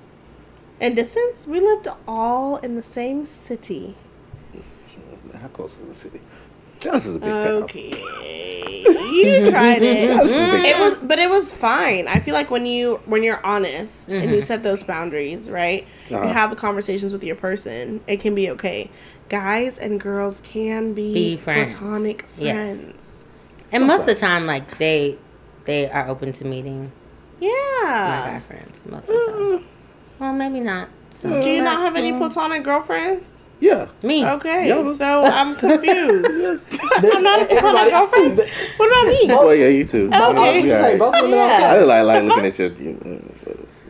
In distance? We lived all in the same city. How close is the city? Dallas is a big town. Okay. You tried it. Dallas is a big town. But it was fine. I feel like when you're honest and you set those boundaries, right? You have the conversations with your person, it can be okay. Guys and girls can be friends. Platonic friends. Yes. And most of the time, like, they are open to meeting my guy friends most of the time. Well, maybe not. Do you not have any platonic girlfriends? Yeah. Me. Okay, so I'm confused. I'm not a platonic girlfriend. What about me? Well, yeah, you too. Okay. Both of them I just like looking at you.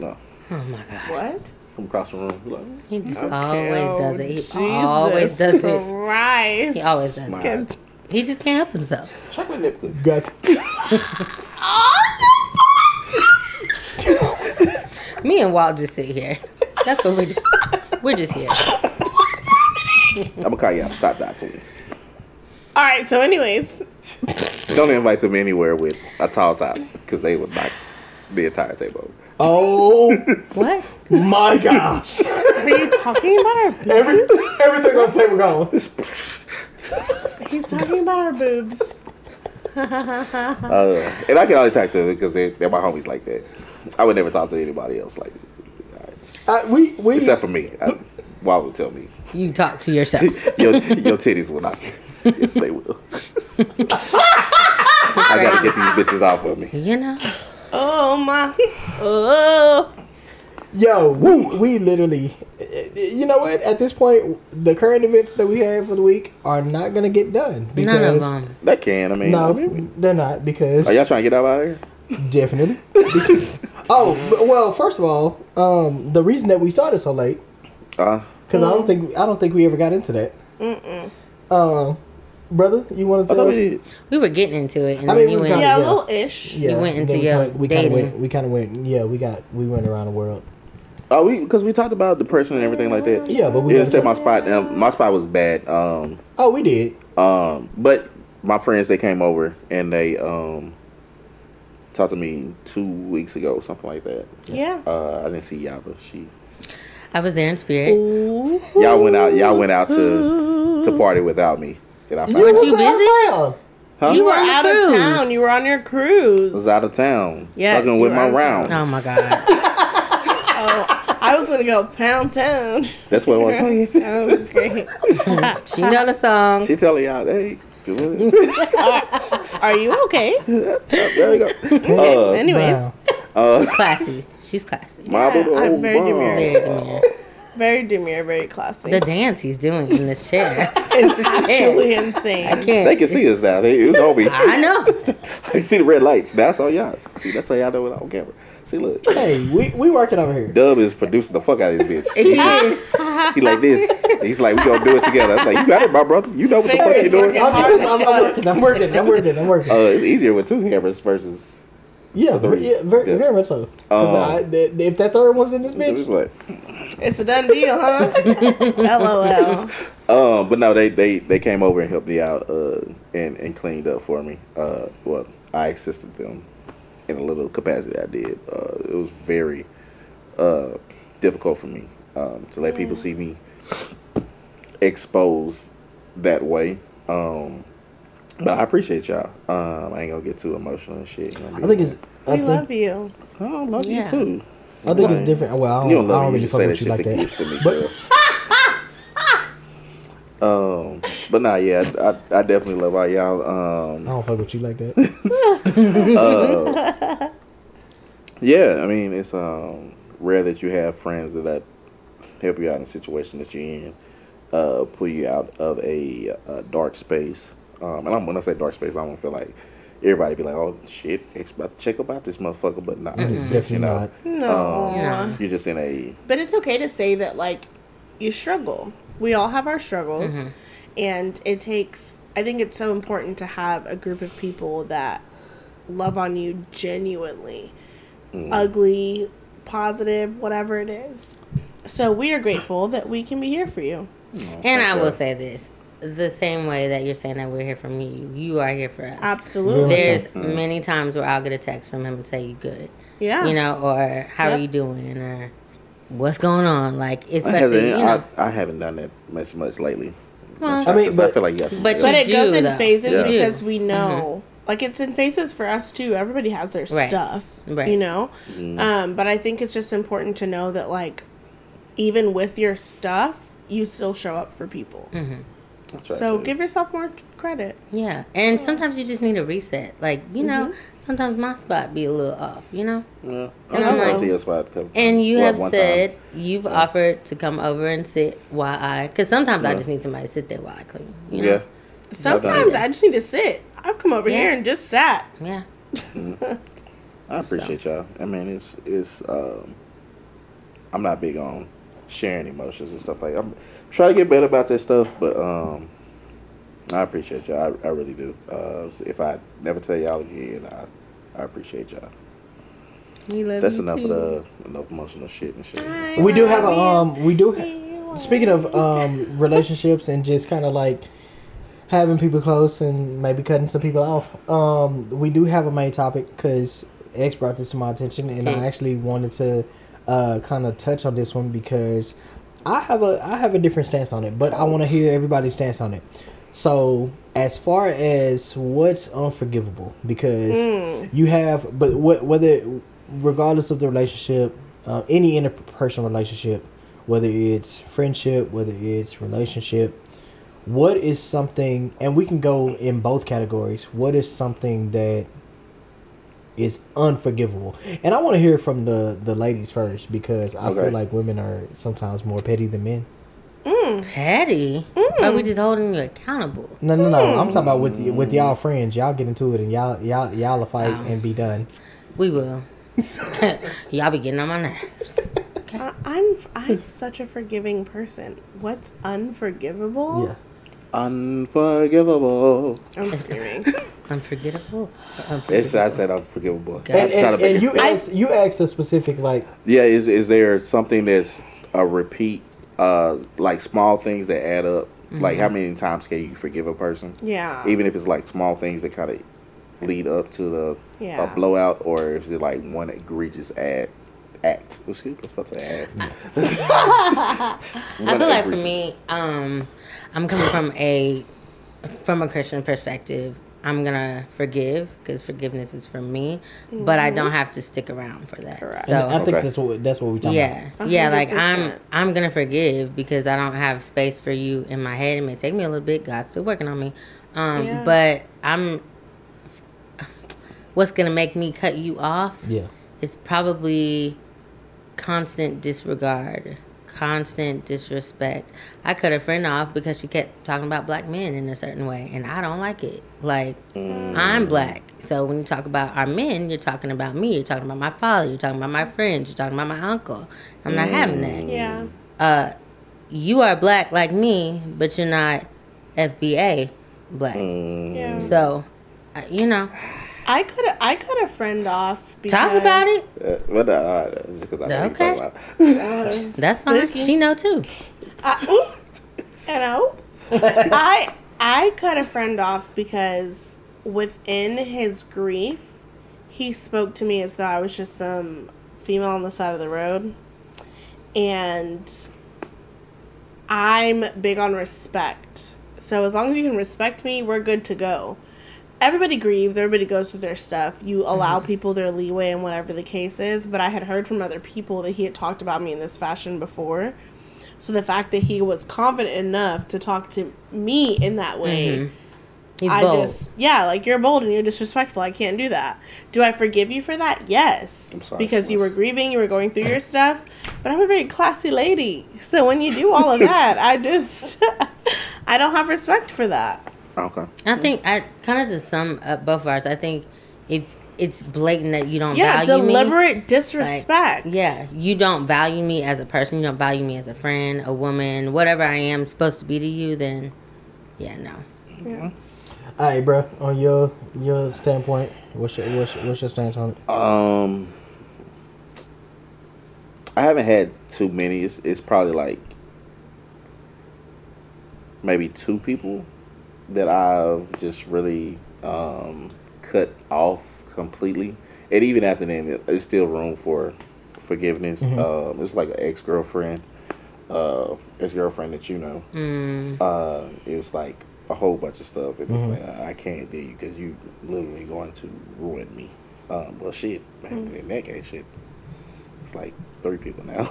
No. Oh, my God. What? From across the room. He just always does it. He always does it. Christ. He always does it. He just can't help himself. Check my nipples. Gotcha. Me and Walt just sit here. That's what we do. We're just here. I'm gonna call you out top twins. All right. So, anyways, don't invite them anywhere with a tall top because they would knock the entire table. Oh, what? My gosh! Are you talking about our boobs? Everything on the table gone. He's talking about our boobs. And I can only talk to them because they're my homies like that. I would never talk to anybody else like that. We except for me. Why would tell me? You talk to yourself. your titties will not. Yes, they will. I gotta get these bitches off of me. You know. Oh my. Oh. Yo, we literally, you know what? At this point, the current events that we have for the week are not gonna get done because none of them. They can. I mean, they're not because. Are y'all trying to get out of here? Definitely. Well, first of all, the reason that we started so late, because I don't think we ever got into that. Brother, you wanted to? We were getting into it, and then you went. Yeah, a little ish. Yeah, you went into your dating. We kind of went. Yeah, we went around the world. Oh, because we talked about depression and everything like that. Yeah, but we didn't set my spot. My spot was bad. We did. But my friends, they came over and they talked to me 2 weeks ago, something like that. Yeah. I didn't see Yava. I was there in spirit. Ooh. Y'all went out to party without me. Did I find Weren't you busy? Huh? You were out of town. You were on your cruise. I was out of town. Yes, fucking with my rounds. Oh my God. I was gonna go Pound Town. That's what it was. That was great. She know the song. She telling y'all, hey. Are you okay? There we go. Anyways. Classy. She's classy. I'm very demure. Very demure. Very demure, very classy. The dance he's doing in this chair. It's actually insane. I can't. They can see us now. It was on me. I know. I see the red lights. That's all y'all. See, that's how y'all do it on camera. See, look. Hey, we working over here. Dub is producing the fuck out of this bitch. He is. He like this. He's like, we gonna do it together. I'm like, you got it, my brother. You know what the fuck you're doing. I'm working. It's easier with two cameras versus. Yeah, very much so. If that third one's in this bitch, it's a done deal, huh? LOL. But no, they came over and helped me out and cleaned up for me. Well, I assisted them in a little capacity. I did. It was very difficult for me to let people see me exposed that way. But I appreciate y'all. I ain't gonna get too emotional and shit. I love you. I love you too. I think it's different. Well, I don't really fuck with you like that. To me, but nah, yeah, I definitely love all y'all. I don't fuck with you like that. Yeah, I mean it's rare that you have friends that help you out in a situation that you're in, pull you out of a dark space. And when I say dark space, I don't feel like everybody be like, oh shit, X about to check about this motherfucker, but nah, it's just, you know, you're just in a. But it's okay to say that, like, you struggle. We all have our struggles, and it takes. I think it's so important to have a group of people that love on you genuinely, ugly, positive, whatever it is. So we are grateful that we can be here for you. And I will say this. The same way that you're saying that we're here from you, you are here for us. Absolutely. There's many times where I'll get a text from him and say, you good. Yeah. You know, or how are you doing? Or what's going on? Like, especially, I haven't done that much lately. Well, I mean, but I feel like you got some. But it goes in phases because we know. Like, it's in phases for us, too. Everybody has their stuff, you know? But I think it's just important to know that, like, even with your stuff, you still show up for people. So give yourself more credit. Yeah. And sometimes you just need a reset. Like, you know, sometimes my spot be a little off, you know? Yeah. And I'm like, to your spot. And you have said you've offered to come over and sit while because sometimes I just need somebody to sit there while I clean, you know? Yeah. Sometimes I just need to sit. I've come over here and just sat. Yeah. I appreciate y'all. I mean, it's I'm not big on sharing emotions and stuff like that. I'm trying to get better about that stuff, but I appreciate y'all. I really do. If I never tell y'all again, I appreciate y'all. That's enough of the emotional shit and shit. We do have a speaking of relationships and just kind of like having people close and maybe cutting some people off. We do have a main topic because X brought this to my attention, and I actually wanted to kind of touch on this one because I have a different stance on it, but I want to hear everybody's stance on it. So as far as what's unforgivable, because you have, but whether regardless of the relationship, any interpersonal relationship, whether it's friendship, whether it's relationship, what is something, and we can go in both categories, what is something that is unforgivable? And I want to hear from the ladies first, because I feel like women are sometimes more petty than men. Petty? Are we just holding you accountable? No. I'm talking about with y'all friends. Y'all get into it and y'all will fight and be done. We will. Y'all be getting on my nerves. Okay. I'm such a forgiving person. What's unforgivable? Yeah. Unforgivable. I'm screaming. Unforgettable? I said unforgivable. And you asked a specific, like... Yeah, is there something that's a repeat, like small things that add up? Like, how many times can you forgive a person? Yeah. Even if it's like small things that kind of lead up to a blowout, or is it like one egregious act? Excuse me, I was about to say ass. I feel like for me, I'm coming from a Christian perspective. I'm gonna forgive because forgiveness is for me, but I don't have to stick around for that. Correct. So I think that's what we're talking about. Yeah. Like I'm gonna forgive because I don't have space for you in my head. It may take me a little bit. God's still working on me, but what's gonna make me cut you off? Yeah, is probably constant disregard, constant disrespect. I cut a friend off because she kept talking about black men in a certain way, and I don't like it. Like, I'm black, so when you talk about our men, you're talking about me, you're talking about my father, you're talking about my friends, you're talking about my uncle. I'm not having that. Yeah. You are black like me, but you're not FBA black. Yeah. So, you know. I cut a friend off. Talk about it. Just because I know what you're talking about. That's fine. She know too. I cut a friend off because within his grief, he spoke to me as though I was just some female on the side of the road, and I'm big on respect. So as long as you can respect me, we're good to go. Everybody grieves. Everybody goes through their stuff. You allow people their leeway in whatever the case is. But I had heard from other people that he had talked about me in this fashion before. So the fact that he was confident enough to talk to me in that way, he's bold. Like, you're bold and you're disrespectful. I can't do that. Do I forgive you for that? Yes. I'm sorry, because you were grieving, you were going through your stuff. But I'm a very classy lady. So when you do all of that, I don't have respect for that. Okay. I think I kind of just sum up both of ours. I think if it's blatant that you don't value me. Deliberate disrespect. Like, you don't value me as a person. You don't value me as a friend, a woman, whatever I am supposed to be to you, then, no. Yeah. All right, bro. On your standpoint, what's your stance on it? I haven't had too many. It's probably like maybe 2 people that I've just really cut off completely, and even after then, there's still room for forgiveness. Mm-hmm. It's like an ex-girlfriend that you know. It was like a whole bunch of stuff, and it's like I can't do you because you literally going to ruin me. Well, shit, man. In that case, shit, it's like 3 people now.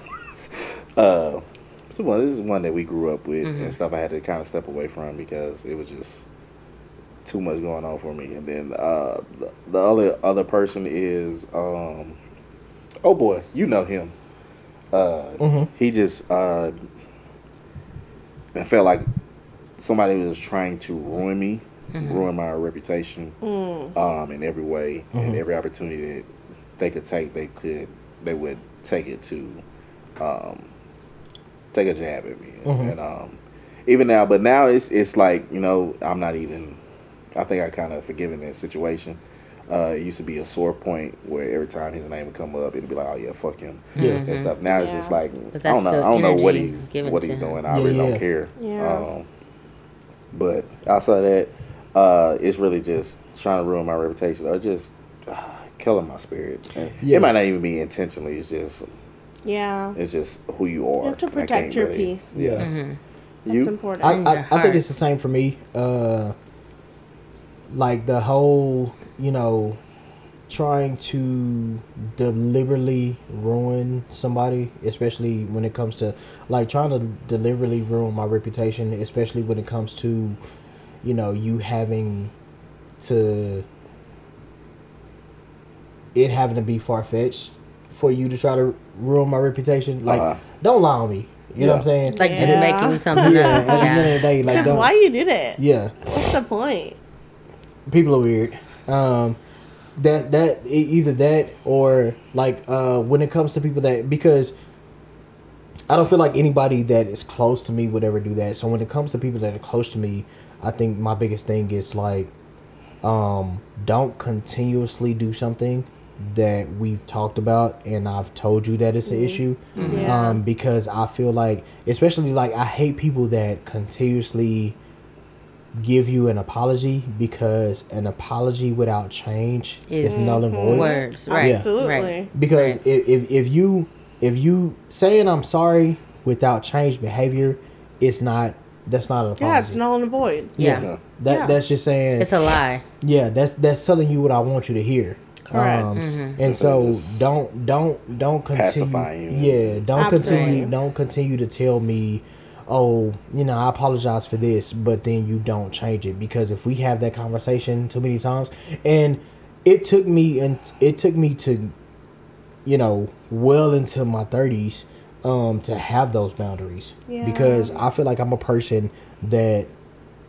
This is one that we grew up with and stuff. I had to kind of step away from because it was just too much going on for me. And then the other person is oh boy, you know him. He just I felt like somebody was trying to ruin me, ruin my reputation in every way, and every opportunity that they could take, they would take it to take a jab at me. And even now, but now it's like, you know, I'm not even, I think I kind of forgiven that situation. It used to be a sore point where every time his name would come up, it'd be like, oh yeah, fuck him, and stuff. Now it's just like, I don't know what he's doing. I really don't care. But outside of that, it's really just trying to ruin my reputation or just killing my spirit. And it might not even be intentionally. It's just it's just who you are. You have to protect your peace. Yeah, that's important. I think it's the same for me. Like the whole, you know, trying to deliberately ruin somebody, especially when it comes to, like, trying to deliberately ruin my reputation, especially when it comes to, you know, you having to, it having to be far-fetched for you to try to ruin my reputation. Like, don't lie on me. You know what I'm saying? Like, just making something up. At the end of the day, like, because why you did it? Yeah. What's the point? People are weird. That either that or like when it comes to people that, because I don't feel like anybody that is close to me would ever do that. So when it comes to people that are close to me, I think my biggest thing is like, don't continuously do something that we've talked about and I've told you that it's an issue. Because I feel like, especially like, I hate people that continuously give you an apology, because an apology without change is null and void. Words, right? Absolutely. Right. Because if you saying I'm sorry without changed behavior, that's not an apology. Yeah, it's null and void. That's just saying it's a lie. Yeah, that's telling you what I want you to hear. Correct. And so don't continue. Pacifying you. Yeah, don't continue to tell me, oh, you know, I apologize for this, but then you don't change it. Because if we have that conversation too many times, and it took me to, you know, well into my 30s to have those boundaries. Because I feel like I'm a person that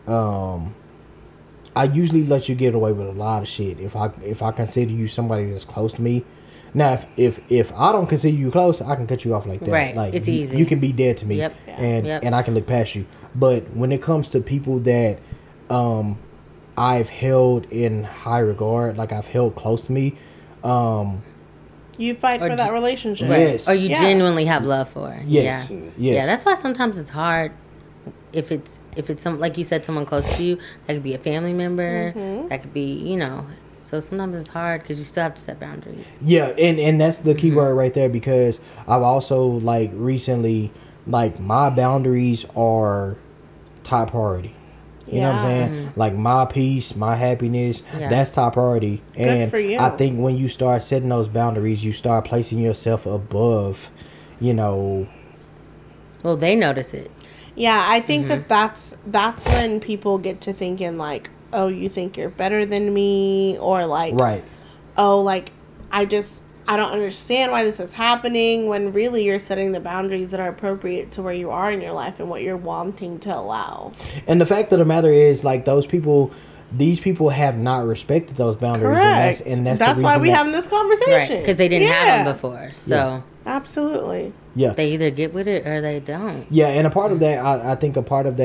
I usually let you get away with a lot of shit if I consider you somebody that's close to me. Now, if I don't consider you close, I can cut you off like that. Right, like, it's easy. You can be dead to me, and I can look past you. But when it comes to people that I've held in high regard, like I've held close to me, you fight for that relationship. Yes. Or you genuinely have love for. Yes. Yeah, that's why sometimes it's hard. If it's some, like you said, someone close to you, that could be a family member, that could be, you know. So sometimes it's hard because you still have to set boundaries. Yeah, and that's the key word right there, because I've also, like, recently, like, my boundaries are top priority. You know what I'm saying? Like, my peace, my happiness, that's top priority. And good for you. I think when you start setting those boundaries, you start placing yourself above, you know. Well, they notice it. Yeah, I think that's when people get to thinking, like, oh, you think you're better than me, or like, right, oh, like, I I don't understand why this is happening, when really you're setting the boundaries that are appropriate to where you are in your life and what you're wanting to allow. And the fact of the matter is, like, these people have not respected those boundaries. Correct. And that's why we're having this conversation. Right, because they didn't have them before. So absolutely. Yeah. They either get with it or they don't. Yeah, and a part of that, I think a lot of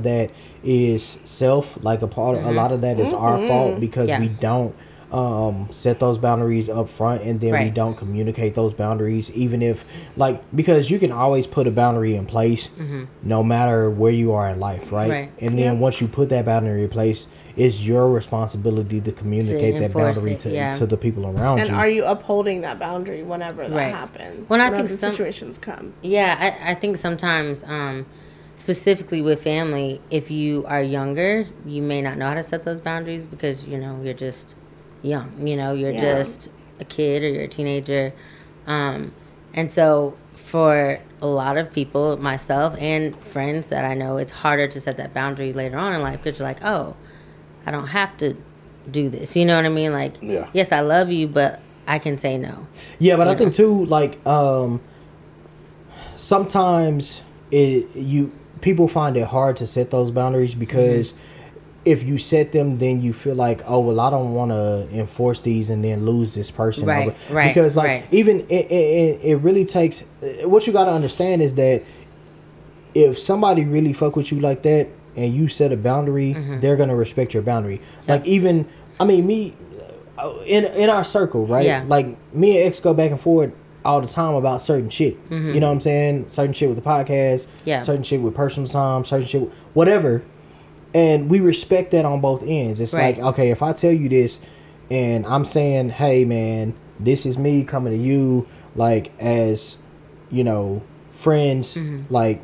that is self. Like a lot of that is our fault because we don't set those boundaries up front, and then we don't communicate those boundaries, even if, like, because you can always put a boundary in place no matter where you are in life, right? And then once you put that boundary in place, it's your responsibility to communicate that boundary to the people around you. And are you upholding that boundary whenever that happens? When I think situations come. Yeah, I think sometimes, specifically with family, if you are younger, you may not know how to set those boundaries because, you know, you're just young. You know, you're just a kid or you're a teenager. And so for a lot of people, myself and friends that I know, it's harder to set that boundary later on in life because you're like, oh, I don't have to do this. You know what I mean? Like, yes, I love you, but I can say no. Yeah, but I think too, like, sometimes people find it hard to set those boundaries because if you set them, then you feel like, oh, well, I don't want to enforce these and then lose this person. Right. Because, like, even it really takes, what you got to understand is that if somebody really fuck with you like that and you set a boundary, they're going to respect your boundary. Like, even, I mean, me, in our circle, right? Yeah. Like, me and X go back and forth all the time about certain shit. You know what I'm saying? Certain shit with the podcast, certain shit with personal time, certain shit, whatever. And we respect that on both ends. It's like, okay, if I tell you this and I'm saying, hey, man, this is me coming to you, like, as, you know, friends, like,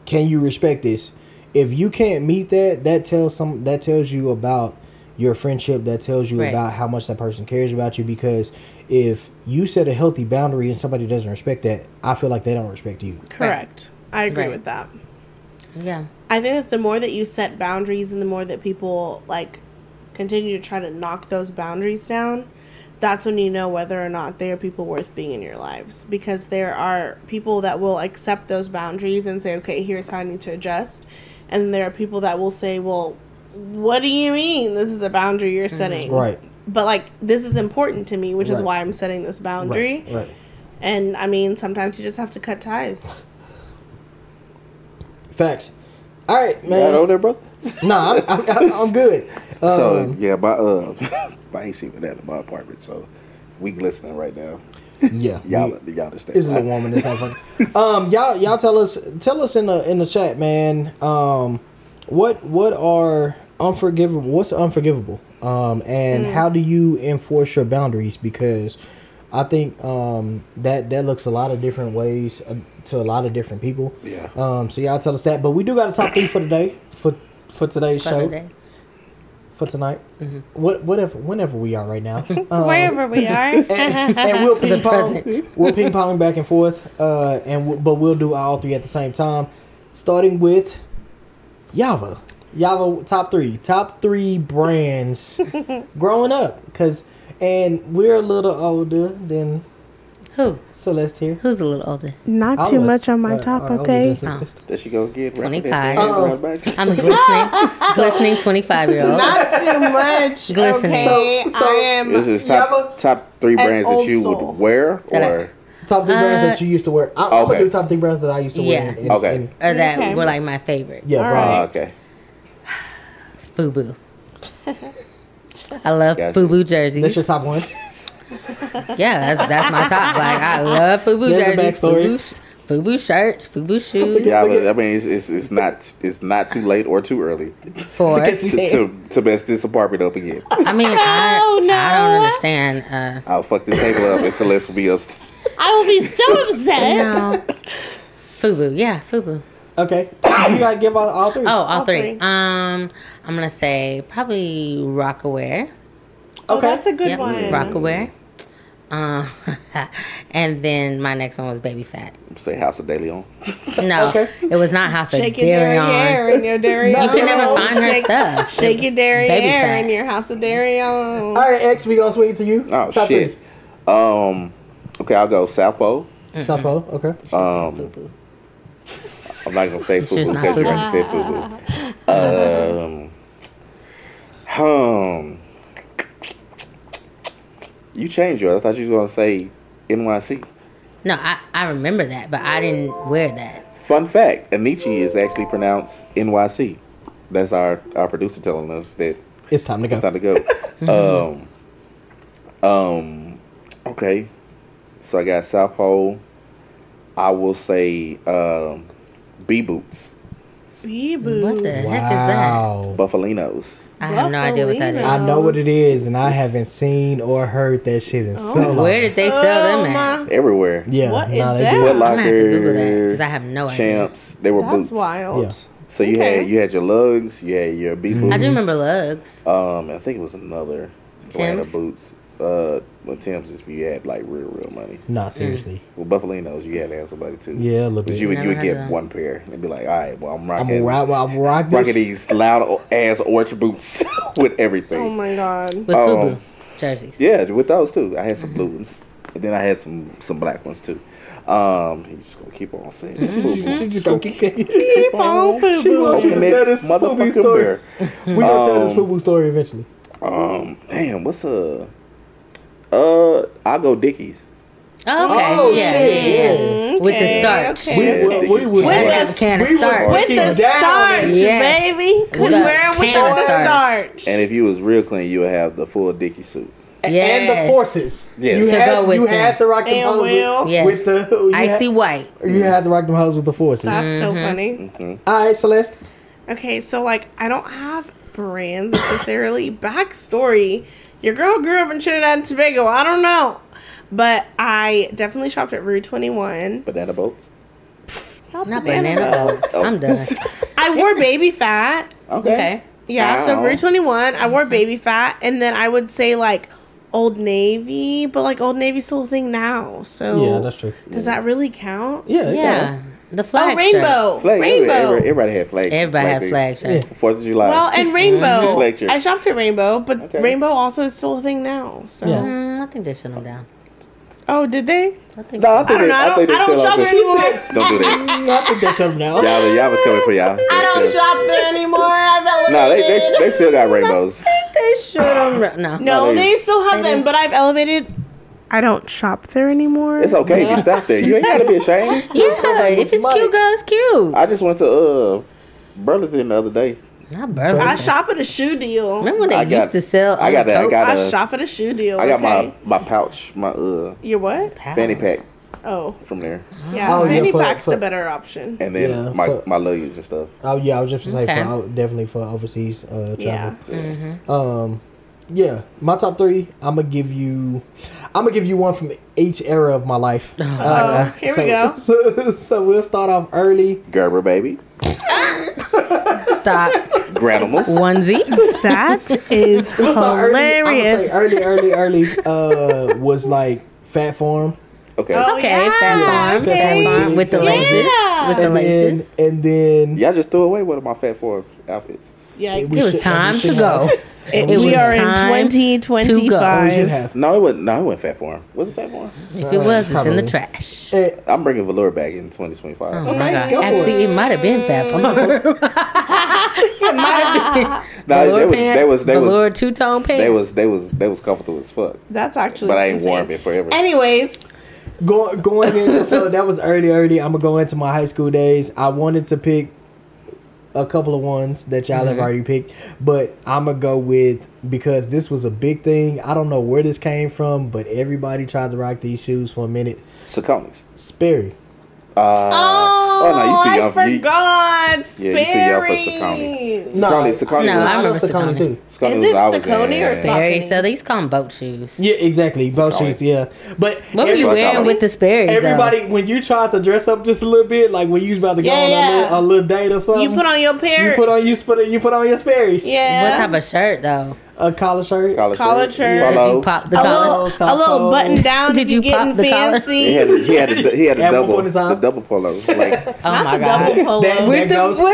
can you respect this? If you can't meet that, that tells you about your friendship. That tells you about how much that person cares about you. Because if you set a healthy boundary and somebody doesn't respect that, I feel like they don't respect you. Correct. I agree with that. Yeah. I think that the more that you set boundaries and the more that people, like, continue to try to knock those boundaries down, that's when you know whether or not they are people worth being in your lives. Because there are people that will accept those boundaries and say, okay, here's how I need to adjust. And there are people that will say, well, what do you mean this is a boundary you're setting? Right. But, like, this is important to me, which is why I'm setting this boundary. Right. And, I mean, sometimes you just have to cut ties. Facts. All right, man. You got over there, brother? No, I'm good. So yeah, my AC went at my apartment, so we listening right now. Yeah, y'all understand. It's a little warm in this motherfucker. Y'all tell us in the chat, man. What are unforgivable? What's unforgivable? And how do you enforce your boundaries? Because I think that looks a lot of different ways to a lot of different people. Yeah. So y'all tell us that. But we do got a top 3 for today for today's show. Today. For tonight, whenever we are right now, wherever we are, and we'll ping pong back and forth, but we'll do all 3 at the same time, starting with Yava top 3 brands growing up, and we're a little older than who? Celeste here. Who's a little older? Not all too much on my top, okay? There she go again. 25. I'm glistening 25-year-old. Not too much. Glistening. Okay, So I am. This is top 3 brands that you would wear, or top 3 brands that you used to wear. I'm gonna do top 3 brands that I used to wear. Or that were like my favorite. Yeah, right. Okay. FUBU. I love FUBU jerseys. That's your top 1. Yeah, that's my top. Like, I love FUBU jerseys, FUBU shirts, FUBU shoes. Yeah, I mean, it's not too late or too early for to mess this apartment up again. I mean, I don't understand. I'll fuck this table up and Celeste will be upset. I will be so upset. No. FUBU. Okay. You gotta give all 3. Oh, all 3. I'm gonna say probably Rocawear. Oh, that's a good one. Rocawear. And then my next one was Baby Phat. Say House of De Leon. No, it was not House of De Leon. You could never find her stuff. Shake your derriere in your House of Darion. All right, X, we gonna swing it to you. Oh, top shit. Okay, I'll go South Pole. South Pole. Okay. I'm not gonna say FUBU because you already said FUBU. You changed yours. I thought you were gonna say NYC. No, I remember that, but I didn't wear that. Fun fact: Anichi is actually pronounced NYC. That's our producer telling us that it's time to go. It's time to go. Okay. So I got South Pole. I will say B boots. B boots. What the heck is that? Buffalinos. I have no idea what that is. I know what it is, and I haven't seen or heard that shit in so long. Where did they sell them at? Everywhere. Yeah. What is that? Foot Locker, I'm gonna have to Google that because I have no Champs. They were boots. That's wild. Yeah. So you had your lugs, you had your B boots. I do remember lugs. I think it was another brand of boots. Well, Tim's is if you had like real money. Nah, seriously. Well, Buffalinos, you had to have somebody too. Yeah, a little bit. But you would get one pair and be like, all right, well, I'm rocking these loud ass orange boots with everything. Oh my god. With FUBU jerseys. Yeah, with those too. I had some blue ones, and then I had some black ones too. He's just gonna keep on saying She's just gonna keep on FUBU. She wants you to tell this FUBU story. We gonna tell this FUBU story eventually. Damn, what's I'll go Dickies. Oh, okay. Yeah. With the starch. Okay. We had to have a can of starch. With the starch, baby. We wear with the starch. And if you was real clean, you would have the full Dickie suit. Yes. And the forces. Yes. You had to rock them hose with the icy white. You had to rock them hose with the forces. That's so funny. Mm-hmm. All right, Celeste. Okay, so like I don't have brands necessarily. Backstory. Your girl grew up in Trinidad and Tobago. I don't know. But I definitely shopped at Rue 21. Banana boats? Not banana boats. I'm done. I wore Baby Fat. Okay. Yeah, so Rue 21, I wore Baby Fat. And then I would say like Old Navy. But like Old Navy's still a thing now. So yeah, that's true. Does that really count? Yeah. The flag rainbow. Flag, Rainbow. Everybody had flag. Everybody had flag shirt. For 4th of July. Well, and Rainbow. Flag shirt. I shopped at Rainbow, but Rainbow also is still a thing now. So I think they shut them down. Oh, did they? I think they still shop there anymore. Don't do that. I think they shut them down. Y'all was coming for y'all. I don't shop there anymore. No, they still got rainbows. I think they shut them. No, they still have them, but I've elevated. I don't shop there anymore. It's okay if you stop there. You ain't gotta be ashamed. Yeah, if it's cute, girl, it's cute. I just went to Burlington the other day. Not Burlington. I shop at a shoe deal. Remember when they used to sell? I shop at a shoe deal. I got my pouch, my your what? Fanny pack. Oh, from there. Yeah, fanny pack's a better option. And then my luggage and stuff. Oh yeah, I was just gonna say definitely for overseas travel. Yeah. Mm-hmm. Yeah, my top 3. I'm gonna give you one from each era of my life. Here we go. So we'll start off early. Gerber baby. Stop. Granimals. Onesie. That is hilarious. Early was like Fat Farm. Okay. Fat Farm with the laces. With the laces. And then y'all just threw away one of my Fat Farm outfits. Yeah, it was time to go. We are in 2025. No, it wasn't Fat Farm. Was it Fat Farm? If it was, it's in the trash. I'm bringing Velour back in 2025. Oh my God. Actually, it might have been Fat Farm. It might have been. Velour pants, Velour two-tone pants. They was comfortable as fuck. That's actually But I ain't worn it forever. Anyways. Going in, so that was early. I'm gonna go into my high school days. I wanted to pick a couple of ones that y'all have already picked, but I'm gonna go with, because this was a big thing. I don't know where this came from, but everybody tried to rock these shoes for a minute. Saucony's. Sperry. No, you too young for forgot. Yeah, you too young for Saucony. Saucony. No, I remember Saucony too. Is it Saucony or Sperry? So these call them boat shoes. Yeah, exactly. Boat shoes, yeah. But what were you wearing with the Sperry's? Everybody, when you tried to dress up just a little bit, like when you was about to go on a little date or something, you put on your pair. You put on your Sperry's. Yeah. What type of shirt though? A collar shirt. Collared shirt. Did you pop the collar? A little button down. Did you pop the collar? He had a double polo. Like, oh my God. That goes the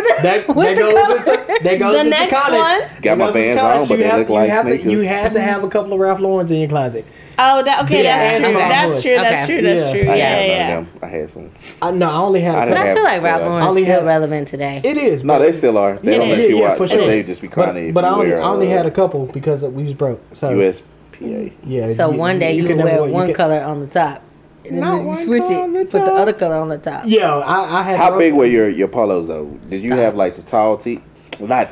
next college. one. Got my Vans on, but they look like sneakers. You had to have a couple of Ralph Laurens in your closet. Oh, that's true. That's true. Yeah. I had some. I only had. But I feel like Ralph Lauren is still relevant today. It is. No, they still are. They don't let you watch. For sure. They just be kind of. But I only had a couple because we was broke. So USPA. Yeah. So one day you wear one color on the top. And then you switch it, put the other color on the top. Yeah, I had. How big were your polos though? Did you have like the tall tee? Not.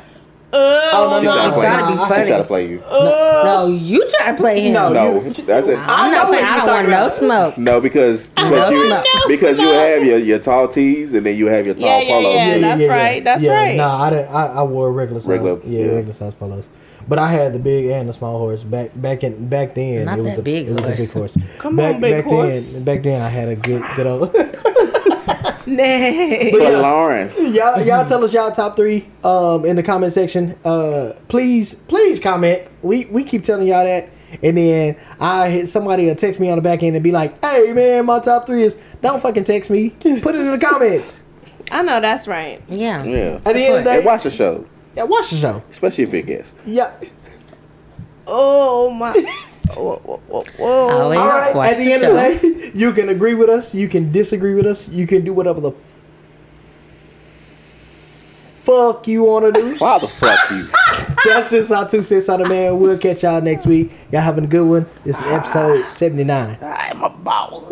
I'm trying to be funny. She try to play you. No, you try to play him. No, that's it. I'm not playing. I don't want no smoke. No, because you have your tall tees and then you have your tall polos. Yeah, that's right. That's right. No, I wore regular size. Regular size polos. But I had the big and the small horse back then. Not it was that big horse. Come on, big horse. Back then I had a good old. Nay. But Lauren, y'all tell us y'all top 3 in the comment section. Please comment. We keep telling y'all that, and then somebody will text me on the back end and be like, "Hey man, my top 3 is." Don't fucking text me. Put it in the comments. I know that's right. Yeah. At the end of the day, watch the show. Yeah, watch the show, especially if it gets. Yeah. Oh my. Whoa. All right. At the end of the day, you can agree with us. You can disagree with us. You can do whatever the fuck you want to do. Why the fuck you? That's just our 2 cents on the man. We'll catch y'all next week. Y'all having a good one. This is episode 79. I'm a ball.